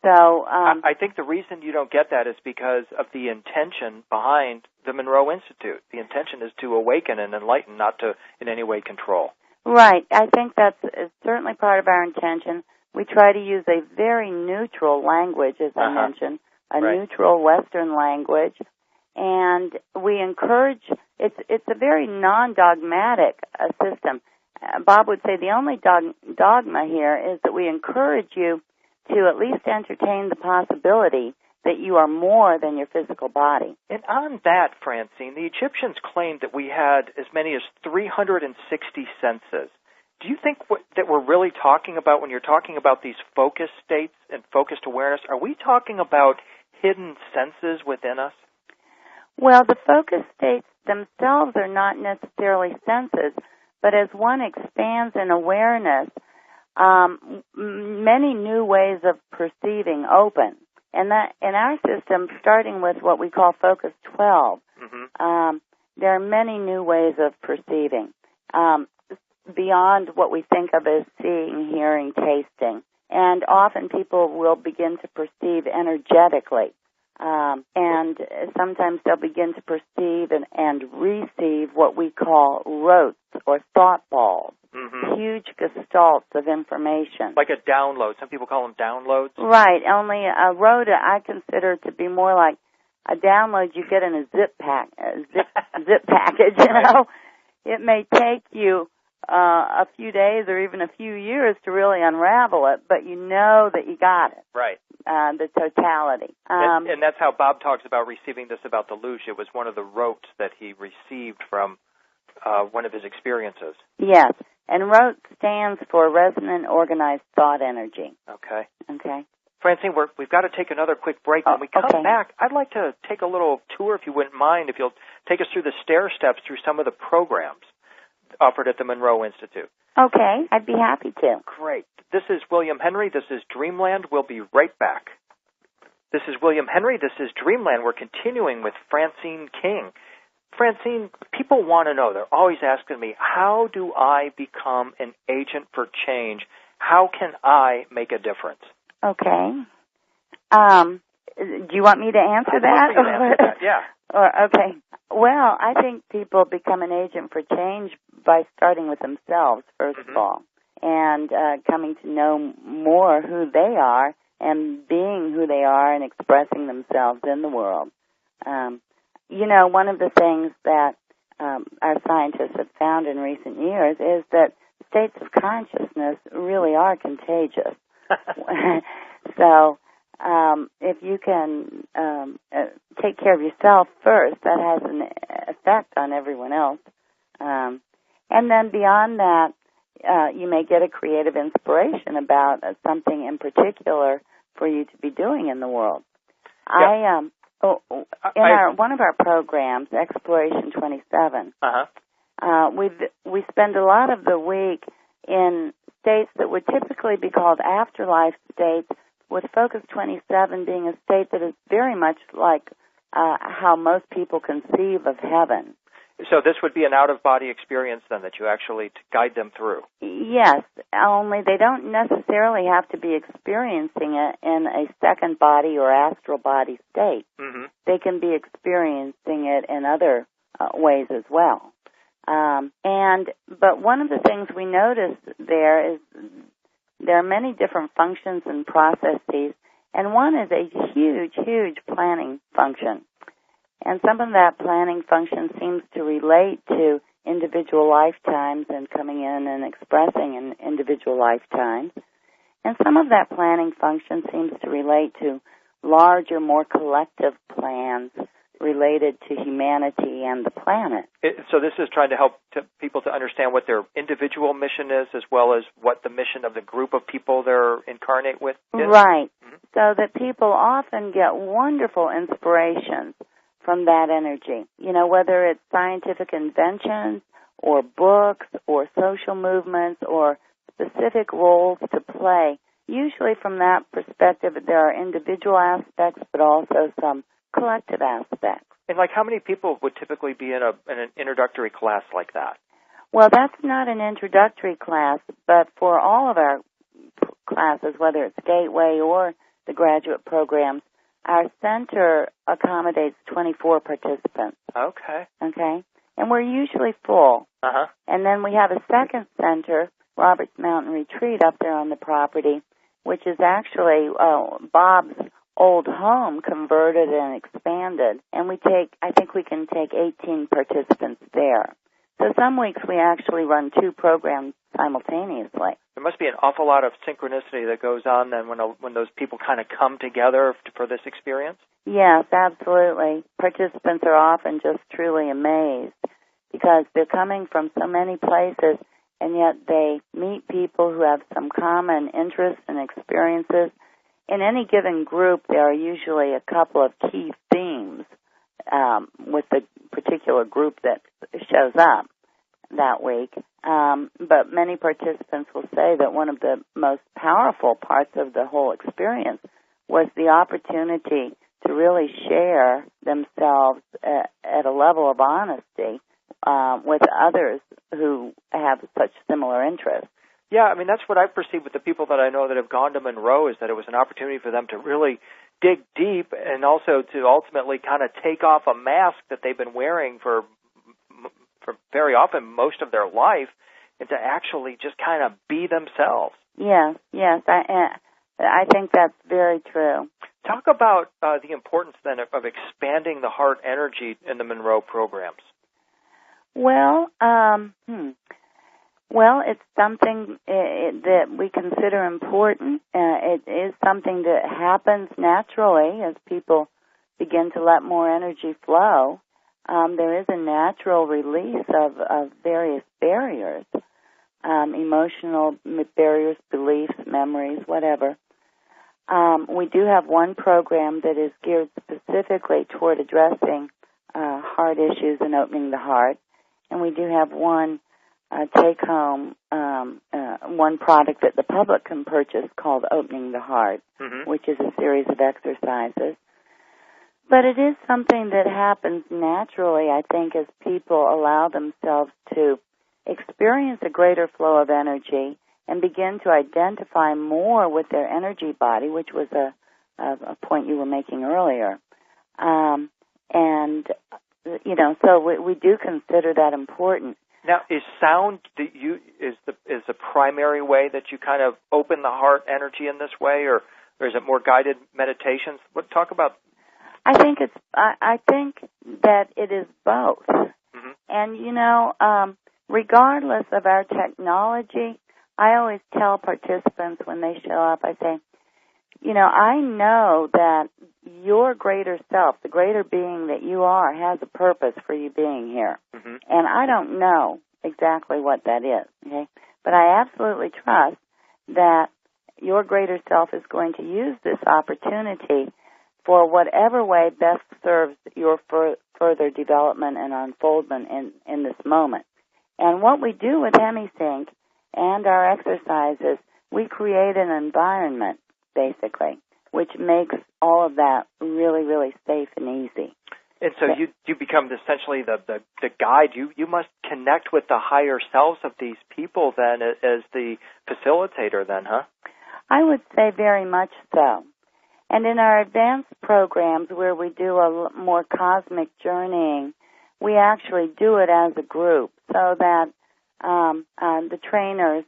So I think the reason you don't get that is because of the intention behind the Monroe Institute. The intention is to awaken and enlighten, not to in any way control. Right. I think that's certainly part of our intention. We try to use a very neutral language, as I mentioned, a neutral Western language, and we encourage. It's a very non-dogmatic system. Bob would say the only dogma here is that we encourage you to at least entertain the possibility that you are more than your physical body. And on that, Franceen, the Egyptians claimed that we had as many as 360 senses. Do you think that we're really talking about, when you're talking about these focus states and focused awareness, are we talking about hidden senses within us? Well, the focus states themselves are not necessarily senses, but as one expands in awareness, many new ways of perceiving open. And that in our system, starting with what we call Focus 12, there are many new ways of perceiving, beyond what we think of as seeing, hearing, tasting. And often people will begin to perceive energetically. And sometimes they'll begin to perceive and receive what we call rotes or thought balls, huge gestalts of information. Like a download. Some people call them downloads. Right. Only a rote I consider to be more like a download you get in a zip package. You know, it may take you a few days or even a few years to really unravel it, but you know that you got it. Right. The totality. And that's how Bob talks about receiving this about the Luge. It was one of the rotes that he received from one of his experiences. Yes. And rote stands for Resonant Organized Thought Energy. Okay. Okay. Franceen, we've got to take another quick break. When we come back, I'd like to take a little tour, if you wouldn't mind, if you'll take us through the stair steps through some of the programs offered at the Monroe Institute. Okay, I'd be happy to. Great. This is William Henry. This is Dreamland. We'll be right back. This is William Henry. This is Dreamland. We're continuing with Franceen King. Franceen, people want to know. They're always asking me, how do I become an agent for change? How can I make a difference? Okay. Do you want me to answer that? I'd like to answer that, yeah. Okay. Well, I think people become an agent for change by starting with themselves, first of all, and coming to know more who they are and being who they are and expressing themselves in the world. You know, one of the things that our scientists have found in recent years is that states of consciousness really are contagious. So if you can take care of yourself first, that has an effect on everyone else. And then beyond that, you may get a creative inspiration about something in particular for you to be doing in the world. Yeah. One of our programs, Exploration 27, we spend a lot of the week in states that would typically be called afterlife states, with Focus 27 being a state that is very much like how most people conceive of heaven. So this would be an out-of-body experience, then, that you actually guide them through? Yes, only they don't necessarily have to be experiencing it in a second body or astral body state. Mm-hmm. They can be experiencing it in other ways as well. But one of the things we notice there is there are many different functions and processes, and one is a huge, huge planning function. And some of that planning function seems to relate to individual lifetimes and coming in and expressing in individual lifetimes. And some of that planning function seems to relate to larger, more collective plans related to humanity and the planet. So this is trying to help people to understand what their individual mission is, as well as what the mission of the group of people they're incarnate with is? Right. Mm-hmm. So that people often get wonderful inspirations from that energy. You know, whether it's scientific inventions or books or social movements or specific roles to play. Usually from that perspective, there are individual aspects, but also some collective aspects. And like how many people would typically be in an introductory class like that? Well, that's not an introductory class, but for all of our classes, whether it's Gateway or the graduate programs, our center accommodates 24 participants. Okay. Okay. And we're usually full. Uh-huh. And then we have a second center, Roberts Mountain Retreat, up there on the property, which is actually Bob's old home converted and expanded. And I think we can take 18 participants there. So some weeks we actually run two programs simultaneously. There must be an awful lot of synchronicity that goes on then when those people kind of come together for this experience? Yes, absolutely. Participants are often just truly amazed because they're coming from so many places, and yet they meet people who have some common interests and experiences. In any given group, there are usually a couple of key themes with the particular group that shows up that week. But many participants will say that one of the most powerful parts of the whole experience was the opportunity to really share themselves at a level of honesty with others who have such similar interests. Yeah, I mean, that's what I've perceived with the people that I know that have gone to Monroe, is that it was an opportunity for them to really dig deep and also to ultimately kind of take off a mask that they've been wearing for very often most of their life, and to actually just kind of be themselves. Yes, I think that's very true. Talk about the importance then of expanding the heart energy in the Monroe programs. Well, it's something that we consider important. It is something that happens naturally as people begin to let more energy flow. There is a natural release of various barriers, emotional barriers, beliefs, memories, whatever. We do have one program that is geared specifically toward addressing heart issues and opening the heart. And we do have one take-home, one product that the public can purchase called Opening the Heart, which is a series of exercises. But it is something that happens naturally, I think, as people allow themselves to experience a greater flow of energy and begin to identify more with their energy body, which was a point you were making earlier. So we do consider that important. Now, is sound is the primary way that you kind of open the heart energy in this way, or is it more guided meditations? Talk about. I think that it is both. And regardless of our technology, I always tell participants when they show up, I say, I know that your greater self, the greater being that you are, has a purpose for you being here. And I don't know exactly what that is, okay? But I absolutely trust that your greater self is going to use this opportunity for whatever way best serves your further development and unfoldment in this moment. And what we do with HemiSync and our exercises, we create an environment, basically, which makes all of that really, really safe and easy. And so you become essentially the guide. You must connect with the higher selves of these people then as the facilitator then, huh? I would say very much so. And in our advanced programs where we do a more cosmic journeying, we actually do it as a group so that the trainers,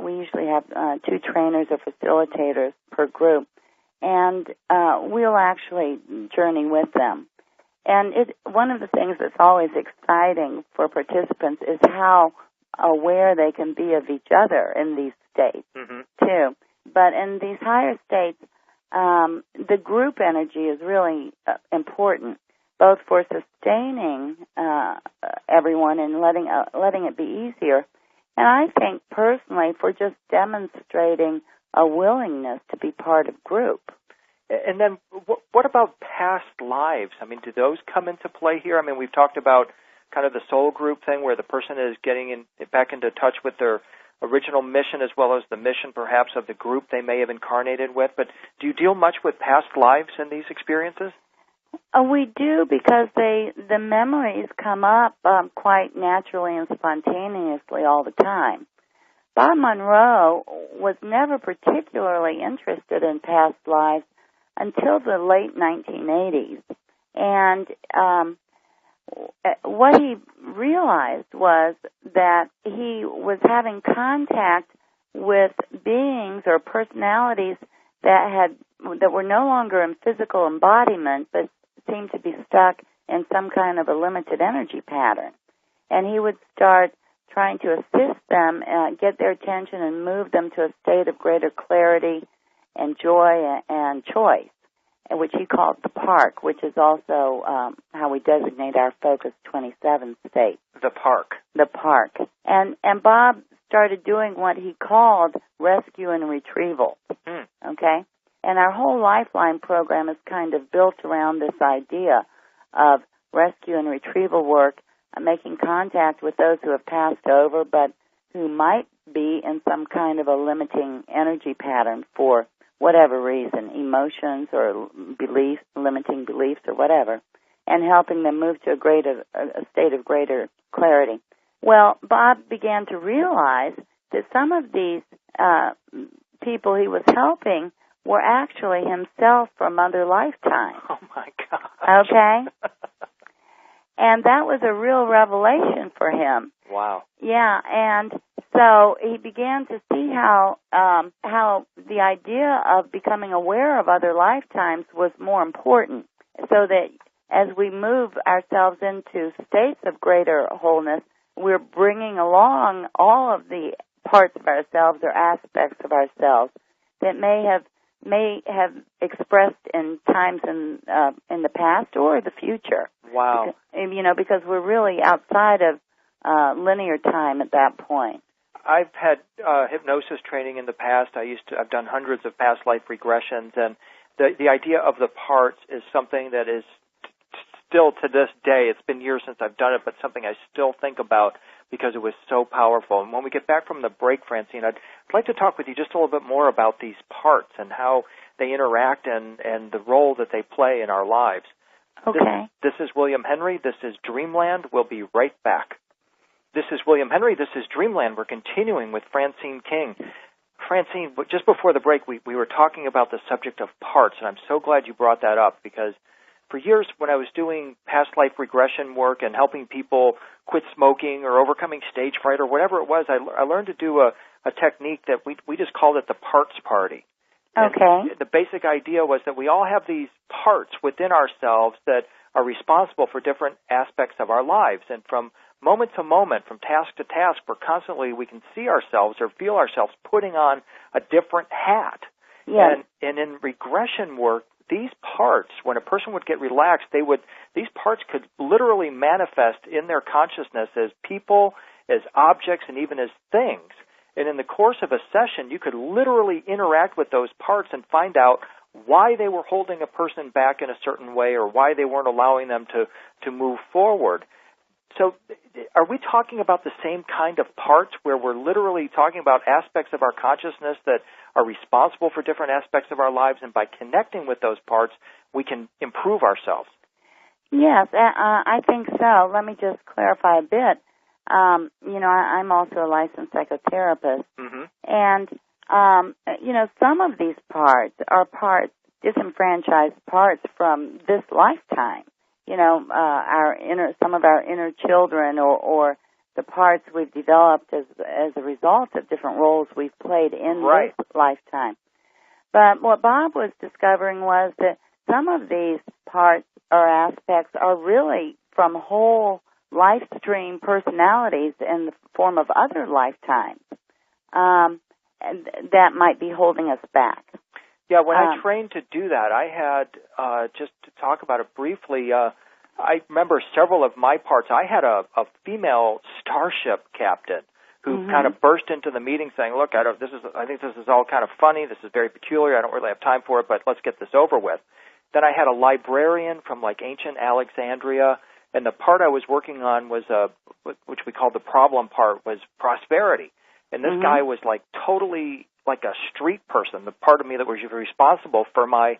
we usually have 2 trainers or facilitators per group, and we'll actually journey with them. And one of the things that's always exciting for participants is how aware they can be of each other in these states, too. But in these higher states, the group energy is really important, both for sustaining everyone and letting it be easier, and I think personally for just demonstrating a willingness to be part of group. And then what about past lives? I mean, do those come into play here? I mean, we've talked about kind of the soul group thing where the person is getting back into touch with their original mission as well as the mission perhaps of the group they may have incarnated with. But do you deal much with past lives in these experiences? We do, because the memories come up quite naturally and spontaneously all the time. Bob Monroe was never particularly interested in past lives until the late 1980s. And what he realized was that he was having contact with beings or personalities that were no longer in physical embodiment, but seemed to be stuck in some kind of a limited energy pattern. And he would start trying to assist them, get their attention, and move them to a state of greater clarity and joy and choice, which he called the park, which is also how we designate our Focus 27 state. The park. The park. And Bob started doing what he called rescue and retrieval, okay? And our whole Lifeline program is kind of built around this idea of rescue and retrieval work, making contact with those who have passed over but who might be in some kind of a limiting energy pattern for whatever reason, emotions or beliefs, limiting beliefs or whatever, and helping them move to a state of greater clarity. Well, Bob began to realize that some of these people he was helping were actually himself from other lifetimes. Oh, my gosh. Okay? And that was a real revelation for him. Wow. Yeah, and so he began to see how the idea of becoming aware of other lifetimes was more important, so that as we move ourselves into states of greater wholeness, we're bringing along all of the parts of ourselves or aspects of ourselves that may have expressed in times in the past or the future. Wow. Because we're really outside of linear time at that point. I've had hypnosis training in the past. I've done hundreds of past life regressions, and the idea of the parts is something that is still to this day. It's been years since I've done it, but something I still think about because it was so powerful. And when we get back from the break, Franceen, I'd like to talk with you just a little bit more about these parts and how they interact and the role that they play in our lives. Okay. This is William Henry. This is Dreamland. We'll be right back. This is William Henry. This is Dreamland. We're continuing with Franceen King. Franceen, just before the break, we were talking about the subject of parts, and I'm so glad you brought that up because for years when I was doing past life regression work and helping people quit smoking or overcoming stage fright or whatever it was, I learned to do a technique that we just called it the parts party. Okay. And the basic idea was that we all have these parts within ourselves that are responsible for different aspects of our lives. And from moment to moment, from task to task, we can see ourselves or feel ourselves putting on a different hat. Yes. And in regression work, these parts, when a person would get relaxed, these parts could literally manifest in their consciousness as people, as objects, and even as things. And in the course of a session, you could literally interact with those parts and find out why they were holding a person back in a certain way or why they weren't allowing them to move forward. So are we talking about the same kind of parts where we're literally talking about aspects of our consciousness that are responsible for different aspects of our lives, and by connecting with those parts, we can improve ourselves? Yes, I think so. Let me just clarify a bit. I'm also a licensed psychotherapist, mm-hmm. and, some of these parts are disenfranchised parts from this lifetime. Some of our inner children or the parts we've developed as a result of different roles we've played in this lifetime. But what Bob was discovering was that some of these parts or aspects are really from whole life stream personalities in the form of other lifetimes and that might be holding us back. Yeah, when I trained to do that, I had, just to talk about it briefly, I remember several of my parts. I had a female starship captain who mm-hmm. kind of burst into the meeting saying, look, I think this is all kind of funny. This is very peculiar. I don't really have time for it, but let's get this over with. Then I had a librarian from like ancient Alexandria, and the part I was working on was which we called the problem part, was prosperity. And this mm-hmm. guy was like totally like a street person, the part of me that was responsible for my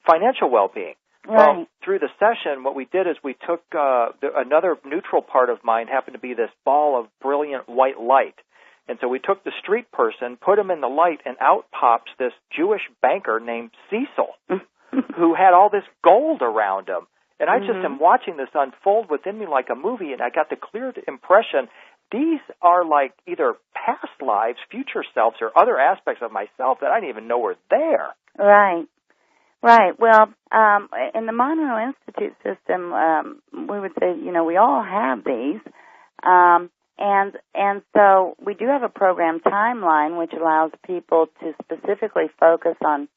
financial well-being. Right. Well, through the session, what we did is we took another neutral part of mine, happened to be this ball of brilliant white light. And so we took the street person, put him in the light, and out pops this Jewish banker named Cecil, who had all this gold around him. And I just am watching this unfold within me like a movie, and I got the clear impression these are like either past lives, future selves, or other aspects of myself that I didn't even know were there. Right. Right. Well, in the Monroe Institute system, we would say, we all have these. And so we do have a program timeline which allows people to specifically focus on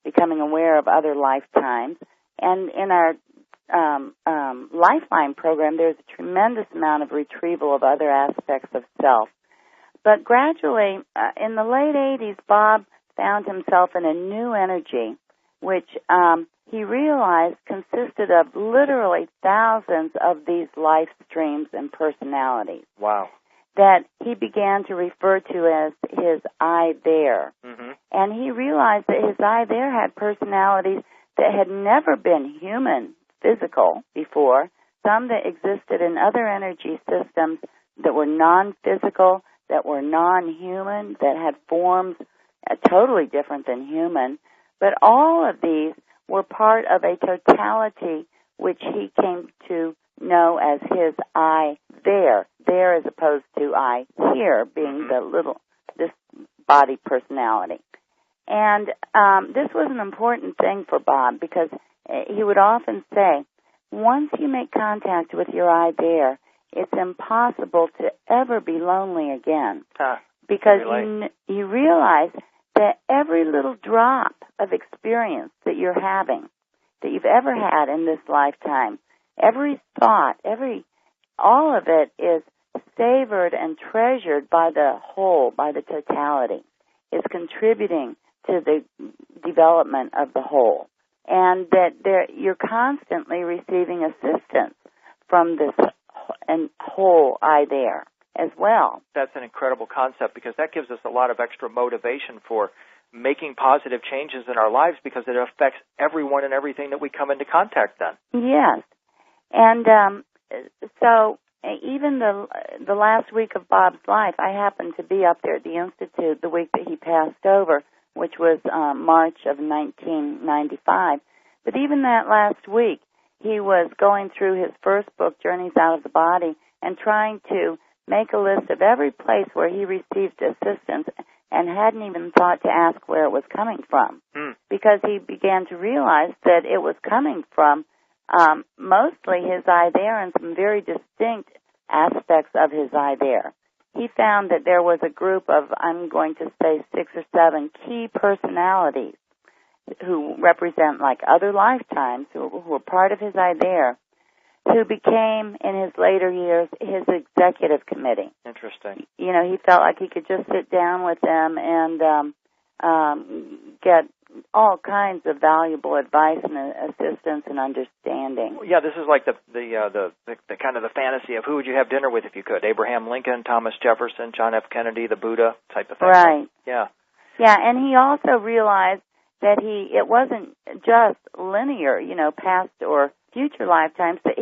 becoming aware of other lifetimes. And in our Lifeline program, there's a tremendous amount of retrieval of other aspects of self. But gradually, in the late 80s, Bob found himself in a new energy which he realized consisted of literally thousands of these life streams and personalities. Wow. That he began to refer to as his I there. Mm-hmm. And he realized that his I there had personalities that had never been human, physical, before, some that existed in other energy systems that were non-physical, that were non-human, that had forms totally different than human. But all of these were part of a totality which he came to know as his I there as opposed to I here, being this body personality. And this was an important thing for Bob because he would often say, once you make contact with your I there, it's impossible to ever be lonely again. Because you realize that every little drop of experience that you're having, that you've ever had in this lifetime, every thought, all of it is savored and treasured by the whole, by the totality. It's contributing to the development of the whole. And that you're constantly receiving assistance from this whole I there as well. That's an incredible concept because that gives us a lot of extra motivation for making positive changes in our lives because it affects everyone and everything that we come into contact then. Yes. And so even the last week of Bob's life, I happened to be up there at the Institute the week that he passed over, which was March of 1995. But even that last week, he was going through his first book, Journeys Out of the Body, and trying to make a list of every place where he received assistance and hadn't even thought to ask where it was coming from. Because he began to realize that it was coming from mostly his I there and some very distinct aspects of his I there. He found that there was a group of, I'm going to say, 6 or 7 key personalities who represent like other lifetimes, who were part of his I there, who became, in his later years, his executive committee. Interesting. You know, he felt like he could just sit down with them and get all kinds of valuable advice and assistance and understanding. Yeah, this is like the kind of the fantasy of who would you have dinner with if you could? Abraham Lincoln, Thomas Jefferson, John F. Kennedy, the Buddha type of thing. Right. Yeah. Yeah, and he also realized that it wasn't just linear, you know, past or future lifetimes, but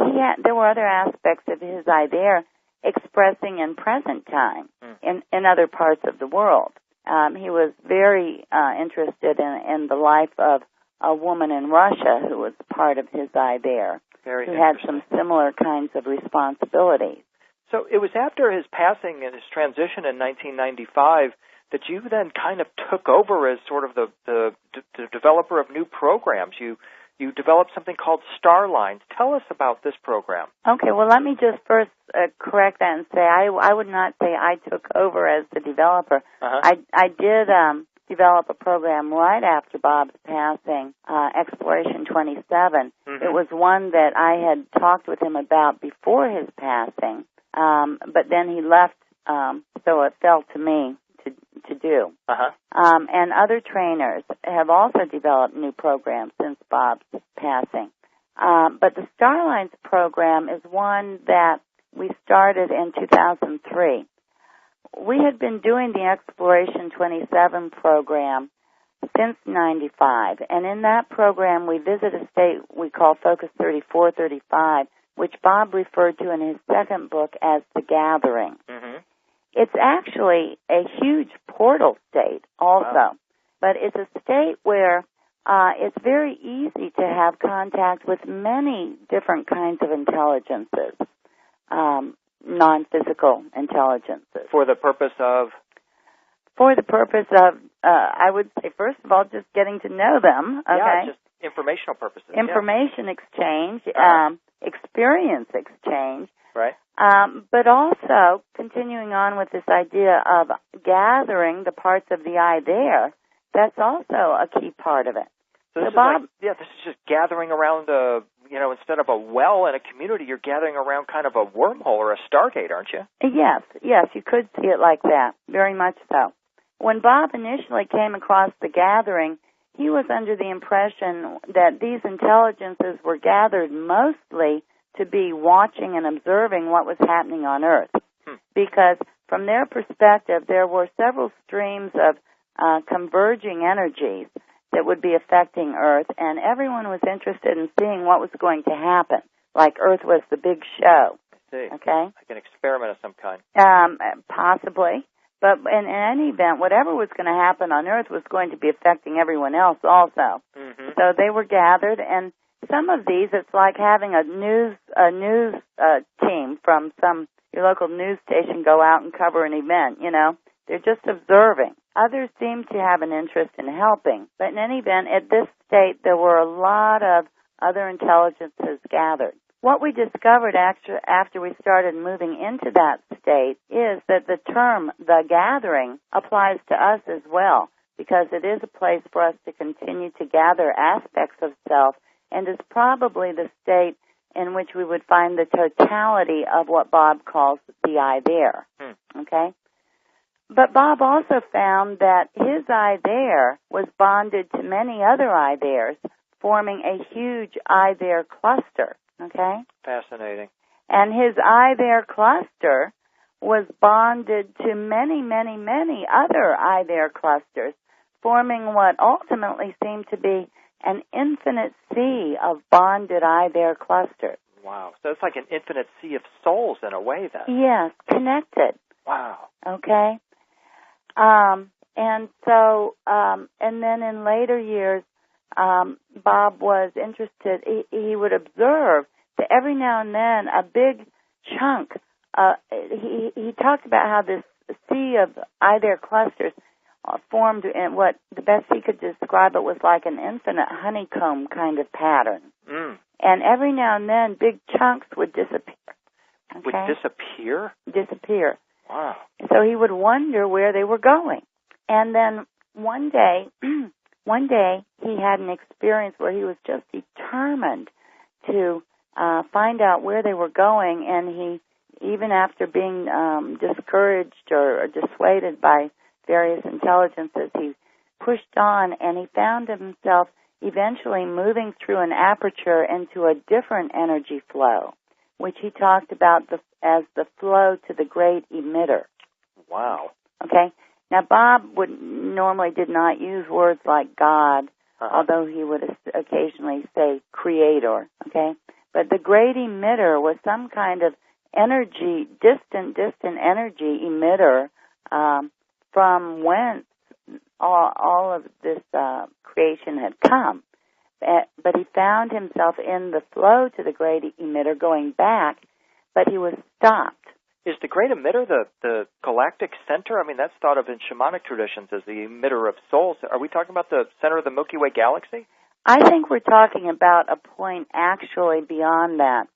there were other aspects of his I there expressing in present time in other parts of the world. He was very interested in the life of a woman in Russia who was part of his I there, who had some similar kinds of responsibilities. So it was after his passing and his transition in 1995 that you then kind of took over as sort of the developer of new programs. You developed something called Starlines. Tell us about this program. Okay, well, let me just first correct that and say I would not say I took over as the developer. I did develop a program right after Bob's passing, Exploration 27. It was one that I had talked with him about before his passing, but then he left, so it fell to me to do. And other trainers have also developed new programs since Bob's passing. But the Starlines program is one that we started in 2003. We had been doing the Exploration 27 program since 95, and in that program we visit a state we call Focus 3435, which Bob referred to in his second book as The Gathering. It's actually a huge portal state also, but it's a state where it's very easy to have contact with many different kinds of intelligences, non-physical intelligences. For the purpose of? For the purpose of, I would say, first of all, just getting to know them. Okay? Yeah, just informational purposes. Information exchange, experience exchange. Right. But also continuing on with this idea of gathering the parts of the I there, that's also a key part of it. So this is Bob, this is just gathering around instead of a well in a community, you're gathering around kind of a wormhole or a stargate, aren't you? Yes, you could see it like that, very much so. When Bob initially came across The Gathering, he was under the impression that these intelligences were gathered mostly to be watching and observing what was happening on Earth. Because from their perspective, there were several streams of converging energies that would be affecting Earth, and everyone was interested in seeing what was going to happen, like Earth was the big show. I see. Okay? Like an experiment of some kind. Possibly. But in any event, whatever was going to happen on Earth was going to be affecting everyone else also. Mm-hmm. So they were gathered, and some of these, it's like having a news team from your local news station go out and cover an event, you know. They're just observing. Others seem to have an interest in helping. But in any event, at this state, there were a lot of other intelligences gathered. What we discovered after we started moving into that state is that the term, the gathering, applies to us as well, because it is a place for us to continue to gather aspects of self, and is probably the state in which we would find the totality of what Bob calls the I there. Okay? But Bob also found that his I there was bonded to many other I theres, forming a huge I there cluster. Okay? Fascinating. And his I there cluster was bonded to many, many, many other I there clusters, forming what ultimately seemed to be an infinite sea of bonded I there clusters. Wow. So it's like an infinite sea of souls in a way then. Yes, connected. Wow. Okay? And then in later years, Bob was interested, he would observe that every now and then a big chunk, he talked about how this sea of I there clusters formed in what the best he could describe it was like an infinite honeycomb kind of pattern. And every now and then big chunks would disappear. Okay? Would disappear? Disappear. Wow. So he would wonder where they were going. And then one day he had an experience where he was just determined to find out where they were going, and he, even after being discouraged or dissuaded by various intelligences, he pushed on, and he found himself eventually moving through an aperture into a different energy flow, which he talked about as the flow to the great emitter. Wow. Okay? Now, Bob normally did not use words like God, although he would occasionally say creator, okay? But the great emitter was some kind of energy, distant energy emitter from whence all of this creation had come. But he found himself in the flow to the great emitter going back, but he was stopped. Is the great emitter the galactic center? I mean, that's thought of in shamanic traditions as the emitter of souls. Are we talking about the center of the Milky Way galaxy? I think we're talking about a point actually beyond that.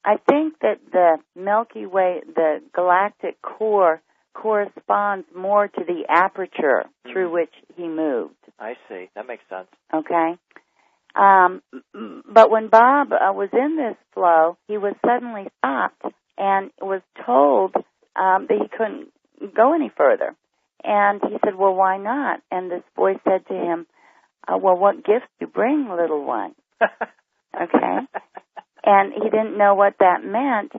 I think that the Milky Way, the galactic core, corresponds more to the aperture through which he moved. I see. That makes sense. Okay. But when Bob was in this flow, he was suddenly stopped and was told that he couldn't go any further. And he said, well, why not? And this voice said to him, well, what gifts do you bring, little one? Okay. And he didn't know what that meant.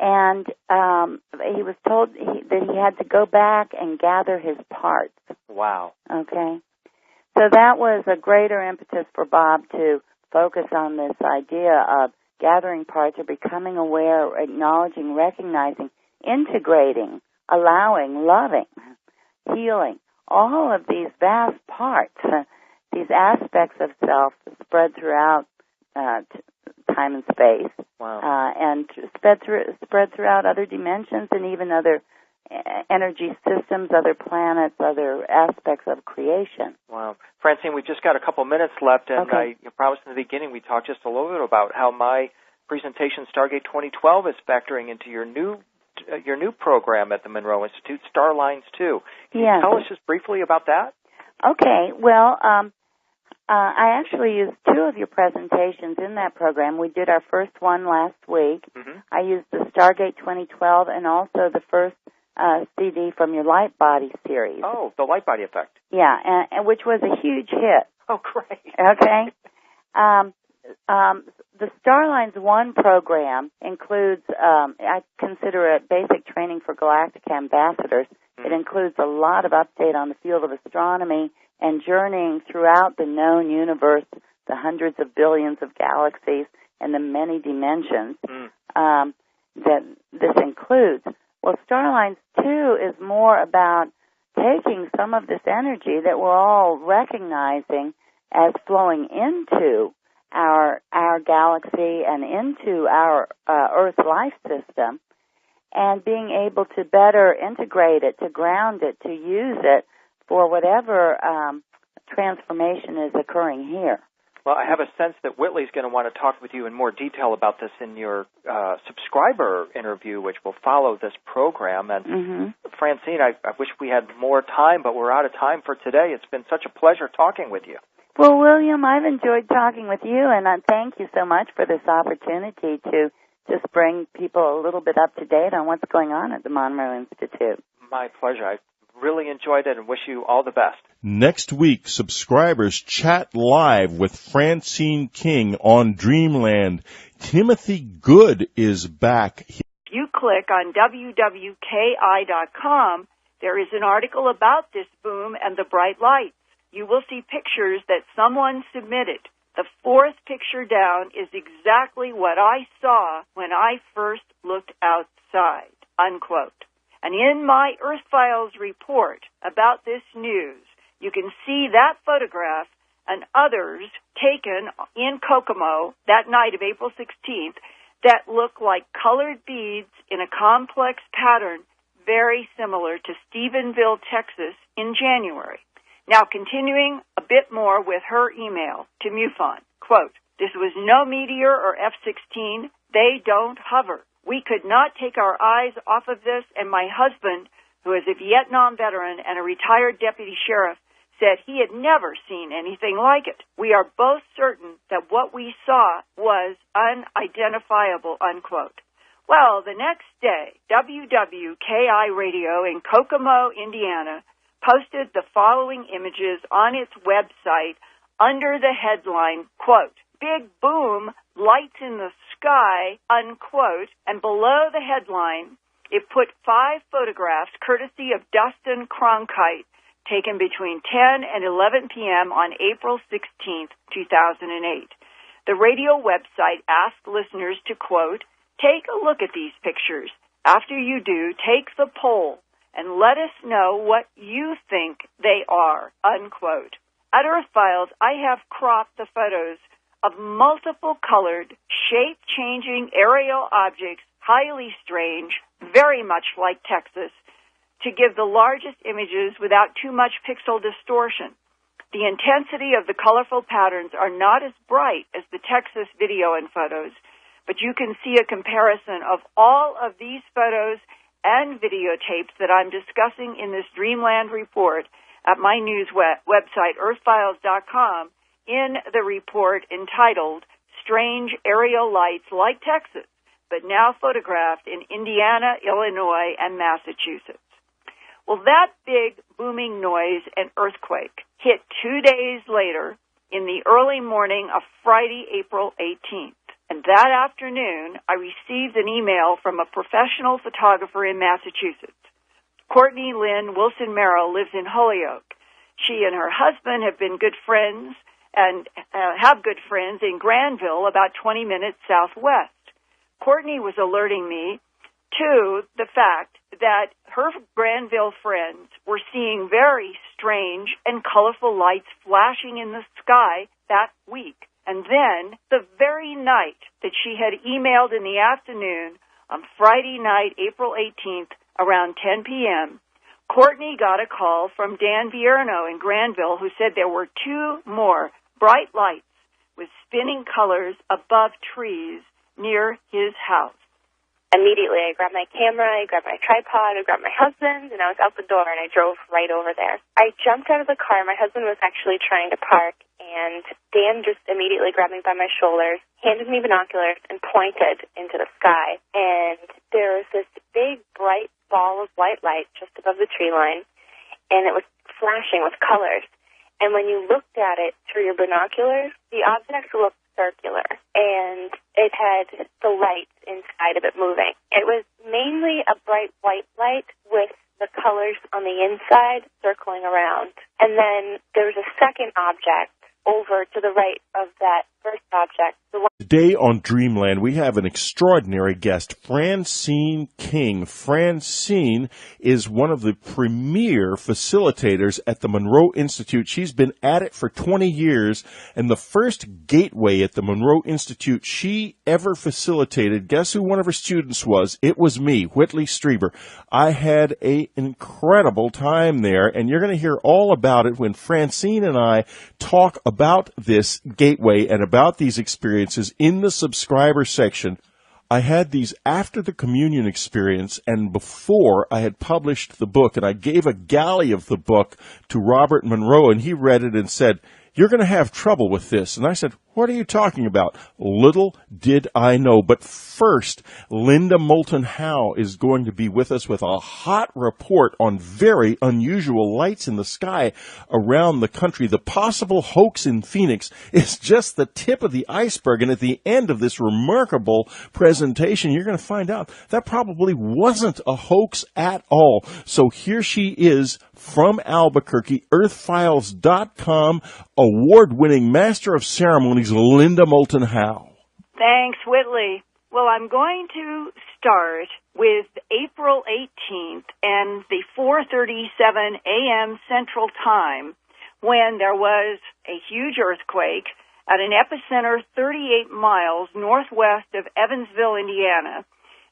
And he was told that he had to go back and gather his parts. Wow. Okay. So that was a greater impetus for Bob to focus on this idea of gathering parts or becoming aware, acknowledging, recognizing, integrating, allowing, loving, healing, all of these vast parts, these aspects of self spread throughout time and space. Wow. And spread throughout other dimensions and even other energy systems, other planets, other aspects of creation. Wow. Francine, we've just got a couple minutes left, and okay. I promised in the beginning we talked just a little bit about how my presentation, Stargate 2012, is factoring into your new program at the Monroe Institute, Starlines 2. Can you tell us just briefly about that? Okay. Well, I actually used two of your presentations in that program. We did our first one last week. Mm-hmm. I used the Stargate 2012 and also the first CD from your Light Body series. Oh, the Light Body Effect. Yeah, and which was a huge hit. Oh, great. Okay? The Starlines 1 program includes, I consider it basic training for galactic ambassadors. It includes a lot of update on the field of astronomy and journeying throughout the known universe, the hundreds of billions of galaxies, and the many dimensions that this includes. Well, Starlines 2 is more about taking some of this energy that we're all recognizing as flowing into our galaxy and into our Earth life system, and being able to better integrate it, to ground it, to use it for whatever transformation is occurring here. Well, I have a sense that Whitley's going to want to talk with you in more detail about this in your subscriber interview, which will follow this program. And Franceen, I wish we had more time, but we're out of time for today. It's been such a pleasure talking with you. Well, William, I've enjoyed talking with you, and I thank you so much for this opportunity to just bring people a little bit up to date on what's going on at the Monroe Institute. My pleasure. I really enjoyed it and wish you all the best. Next week, subscribers chat live with Franceen King on Dreamland. Timothy Good is back. If you click on wwki.com, there is an article about this boom and the bright lights. You will see pictures that someone submitted. The fourth picture down is exactly what I saw when I first looked outside, unquote. And in my Earth Files report about this news, you can see that photograph and others taken in Kokomo that night of April 16th that look like colored beads in a complex pattern very similar to Stephenville, Texas in January. Now, continuing a bit more with her email to MUFON, quote, "This was no meteor or F-16. They don't hover. We could not take our eyes off of this, and my husband, who is a Vietnam veteran and a retired deputy sheriff, said he had never seen anything like it. We are both certain that what we saw was unidentifiable," unquote. Well, the next day, WWKI Radio in Kokomo, Indiana, posted the following images on its website under the headline, quote, "Big Boom, Lights in the Sky," unquote, and below the headline, it put 5 photographs courtesy of Dustin Cronkite taken between 10 and 11 p.m. on April 16, 2008. The radio website asked listeners to, quote, "Take a look at these pictures. After you do, take the poll and let us know what you think they are," unquote. At Earth Files, I have cropped the photos of multiple colored, shape-changing aerial objects, highly strange, very much like Texas, to give the largest images without too much pixel distortion. The intensity of the colorful patterns are not as bright as the Texas video and photos, but you can see a comparison of all of these photos and videotapes that I'm discussing in this Dreamland report at my news website, earthfiles.com, in the report entitled "Strange Aerial Lights Like Texas, but Now Photographed in Indiana, Illinois, and Massachusetts." Well, that big booming noise and earthquake hit 2 days later in the early morning of Friday, April 18th. And that afternoon, I received an email from a professional photographer in Massachusetts. Courtney Lynn Wilson Merrill lives in Holyoke. She and her husband have been good friends and have good friends in Granville, about 20 minutes southwest. Courtney was alerting me to the fact that her Granville friends were seeing very strange and colorful lights flashing in the sky that week. And then, the very night that she had emailed in the afternoon on Friday night, April 18th, around 10 p.m., Courtney got a call from Dan Vierno in Granville, who said there were 2 more bright lights with spinning colors above trees near his house. Immediately, I grabbed my camera, I grabbed my tripod, I grabbed my husband, and I was out the door, and I drove right over there. I jumped out of the car. My husband was actually trying to park, and Dan just immediately grabbed me by my shoulders, handed me binoculars, and pointed into the sky. And there was this big, bright ball of white light just above the tree line, and it was flashing with colors. And when you looked at it through your binoculars, the object looked circular, and it had the lights inside of it moving. It was mainly a bright white light with the colors on the inside circling around. And then there was a second object over to the right of that first object. Today on Dreamland, we have an extraordinary guest, Franceen King. Franceen is one of the premier facilitators at the Monroe Institute. She's been at it for 20 years, and the first gateway at the Monroe Institute she ever facilitated, guess who one of her students was? It was me, Whitley Strieber. I had an incredible time there, and you're going to hear all about it when Franceen and I talk about this gateway and about these experiences in the subscriber section. I had these after the communion experience and before I had published the book, and I gave a galley of the book to Robert Monroe, and he read it and said, "You're going to have trouble with this." And I said, "What are you talking about?" Little did I know. But first, Linda Moulton Howe is going to be with us with a hot report on very unusual lights in the sky around the country. The possible hoax in Phoenix is just the tip of the iceberg. And at the end of this remarkable presentation, you're going to find out that probably wasn't a hoax at all. So here she is from Albuquerque, earthfiles.com, award-winning Master of Ceremonies, Linda Moulton Howe. Thanks, Whitley. Well, I'm going to start with April 18th and the 4:37 a.m. Central Time, when there was a huge earthquake at an epicenter 38 miles northwest of Evansville, Indiana.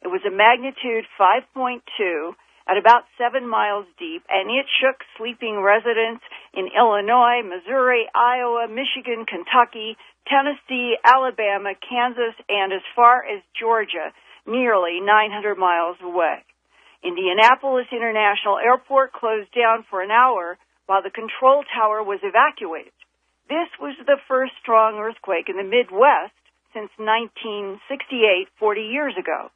It was a magnitude 5.2 at about 7 miles deep, and it shook sleeping residents in Illinois, Missouri, Iowa, Michigan, Kentucky, Tennessee, Alabama, Kansas, and as far as Georgia, nearly 900 miles away. Indianapolis International Airport closed down for an hour while the control tower was evacuated. This was the first strong earthquake in the Midwest since 1968, 40 years ago.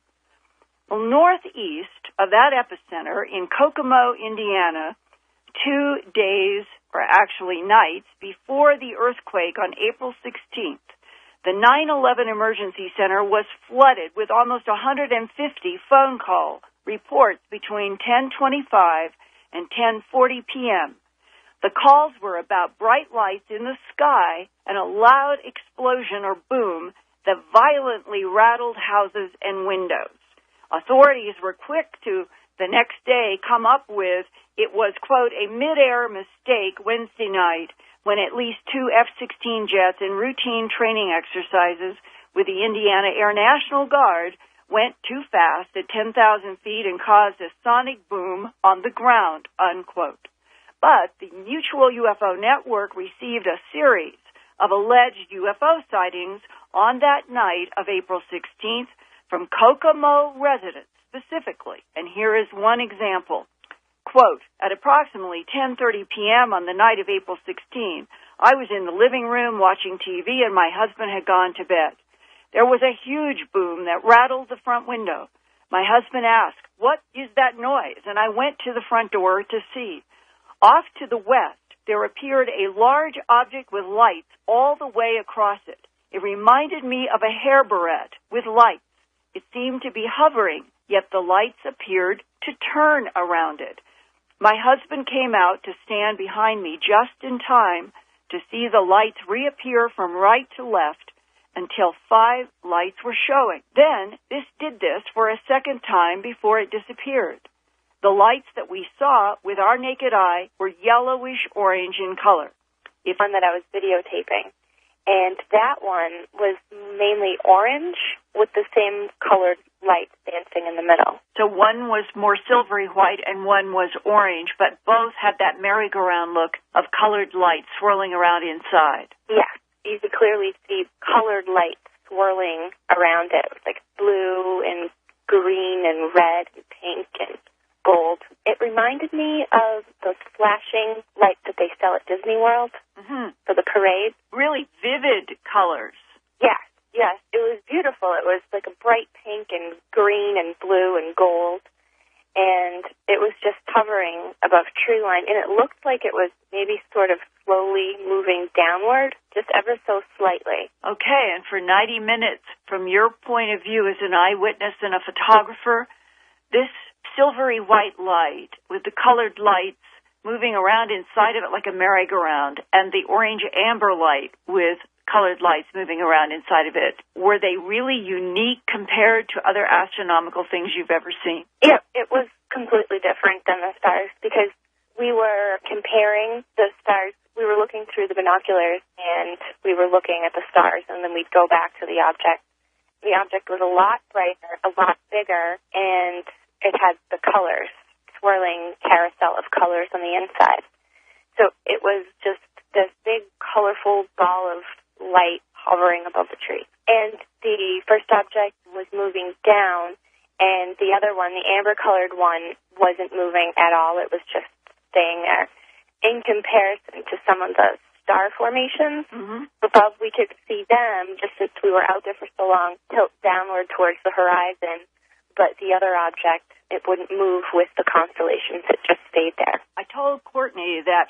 Well, northeast of that epicenter in Kokomo, Indiana, 2 days, or actually nights, before the earthquake on April 16th, the 9/11 Emergency Center was flooded with almost 150 phone call reports between 10:25 and 10:40 p.m. The calls were about bright lights in the sky and a loud explosion or boom that violently rattled houses and windows. Authorities were quick to, the next day, come up with it was, quote, a mid-air mistake Wednesday night when at least 2 F-16 jets in routine training exercises with the Indiana Air National Guard went too fast at 10,000 feet and caused a sonic boom on the ground, unquote. But the Mutual UFO Network received a series of alleged UFO sightings on that night of April 16th from Kokomo residents specifically, and here is one example. Quote, at approximately 10:30 p.m. on the night of April 16, I was in the living room watching TV and my husband had gone to bed. There was a huge boom that rattled the front window. My husband asked, what is that noise? And I went to the front door to see. Off to the west, there appeared a large object with lights all the way across it. It reminded me of a hair barrette with lights. It seemed to be hovering, yet the lights appeared to turn around it. My husband came out to stand behind me just in time to see the lights reappear from right to left until 5 lights were showing. Then this did this for a second time before it disappeared. The lights that we saw with our naked eye were yellowish orange in color. It's one that I was videotaping. And that one was mainly orange with the same colored lights dancing in the middle. So one was more silvery white and one was orange, but both had that merry-go-round look of colored lights swirling around inside. Yes, you could clearly see colored lights swirling around it. It was like blue and green and red and pink and gold. It reminded me of those flashing lights that they sell at Disney World for the parade. Really vivid colors. Yes, yes. It was beautiful. It was like a bright pink and green and blue and gold. And it was just hovering above tree line. And it looked like it was maybe sort of slowly moving downward, just ever so slightly. Okay, and for 90 minutes, from your point of view as an eyewitness and a photographer, this silvery white light with the colored lights moving around inside of it like a merry-go-round, and the orange amber light with colored lights moving around inside of it, were they really unique compared to other astronomical things you've ever seen? Yeah, it was completely different than the stars because we were comparing the stars. We were looking through the binoculars and we were looking at the stars, and then we'd go back to the object. The object was a lot brighter, a lot bigger, and it had the colors, swirling carousel of colors on the inside. So it was just this big, colorful ball of light hovering above the tree. And the first object was moving down, and the other one, the amber-colored one, wasn't moving at all. It was just staying there. In comparison to some of the star formations above, we could see them, just since we were out there for so long, tilt downward towards the horizon. But the other object, it wouldn't move with the constellations. It just stayed there. I told Courtney that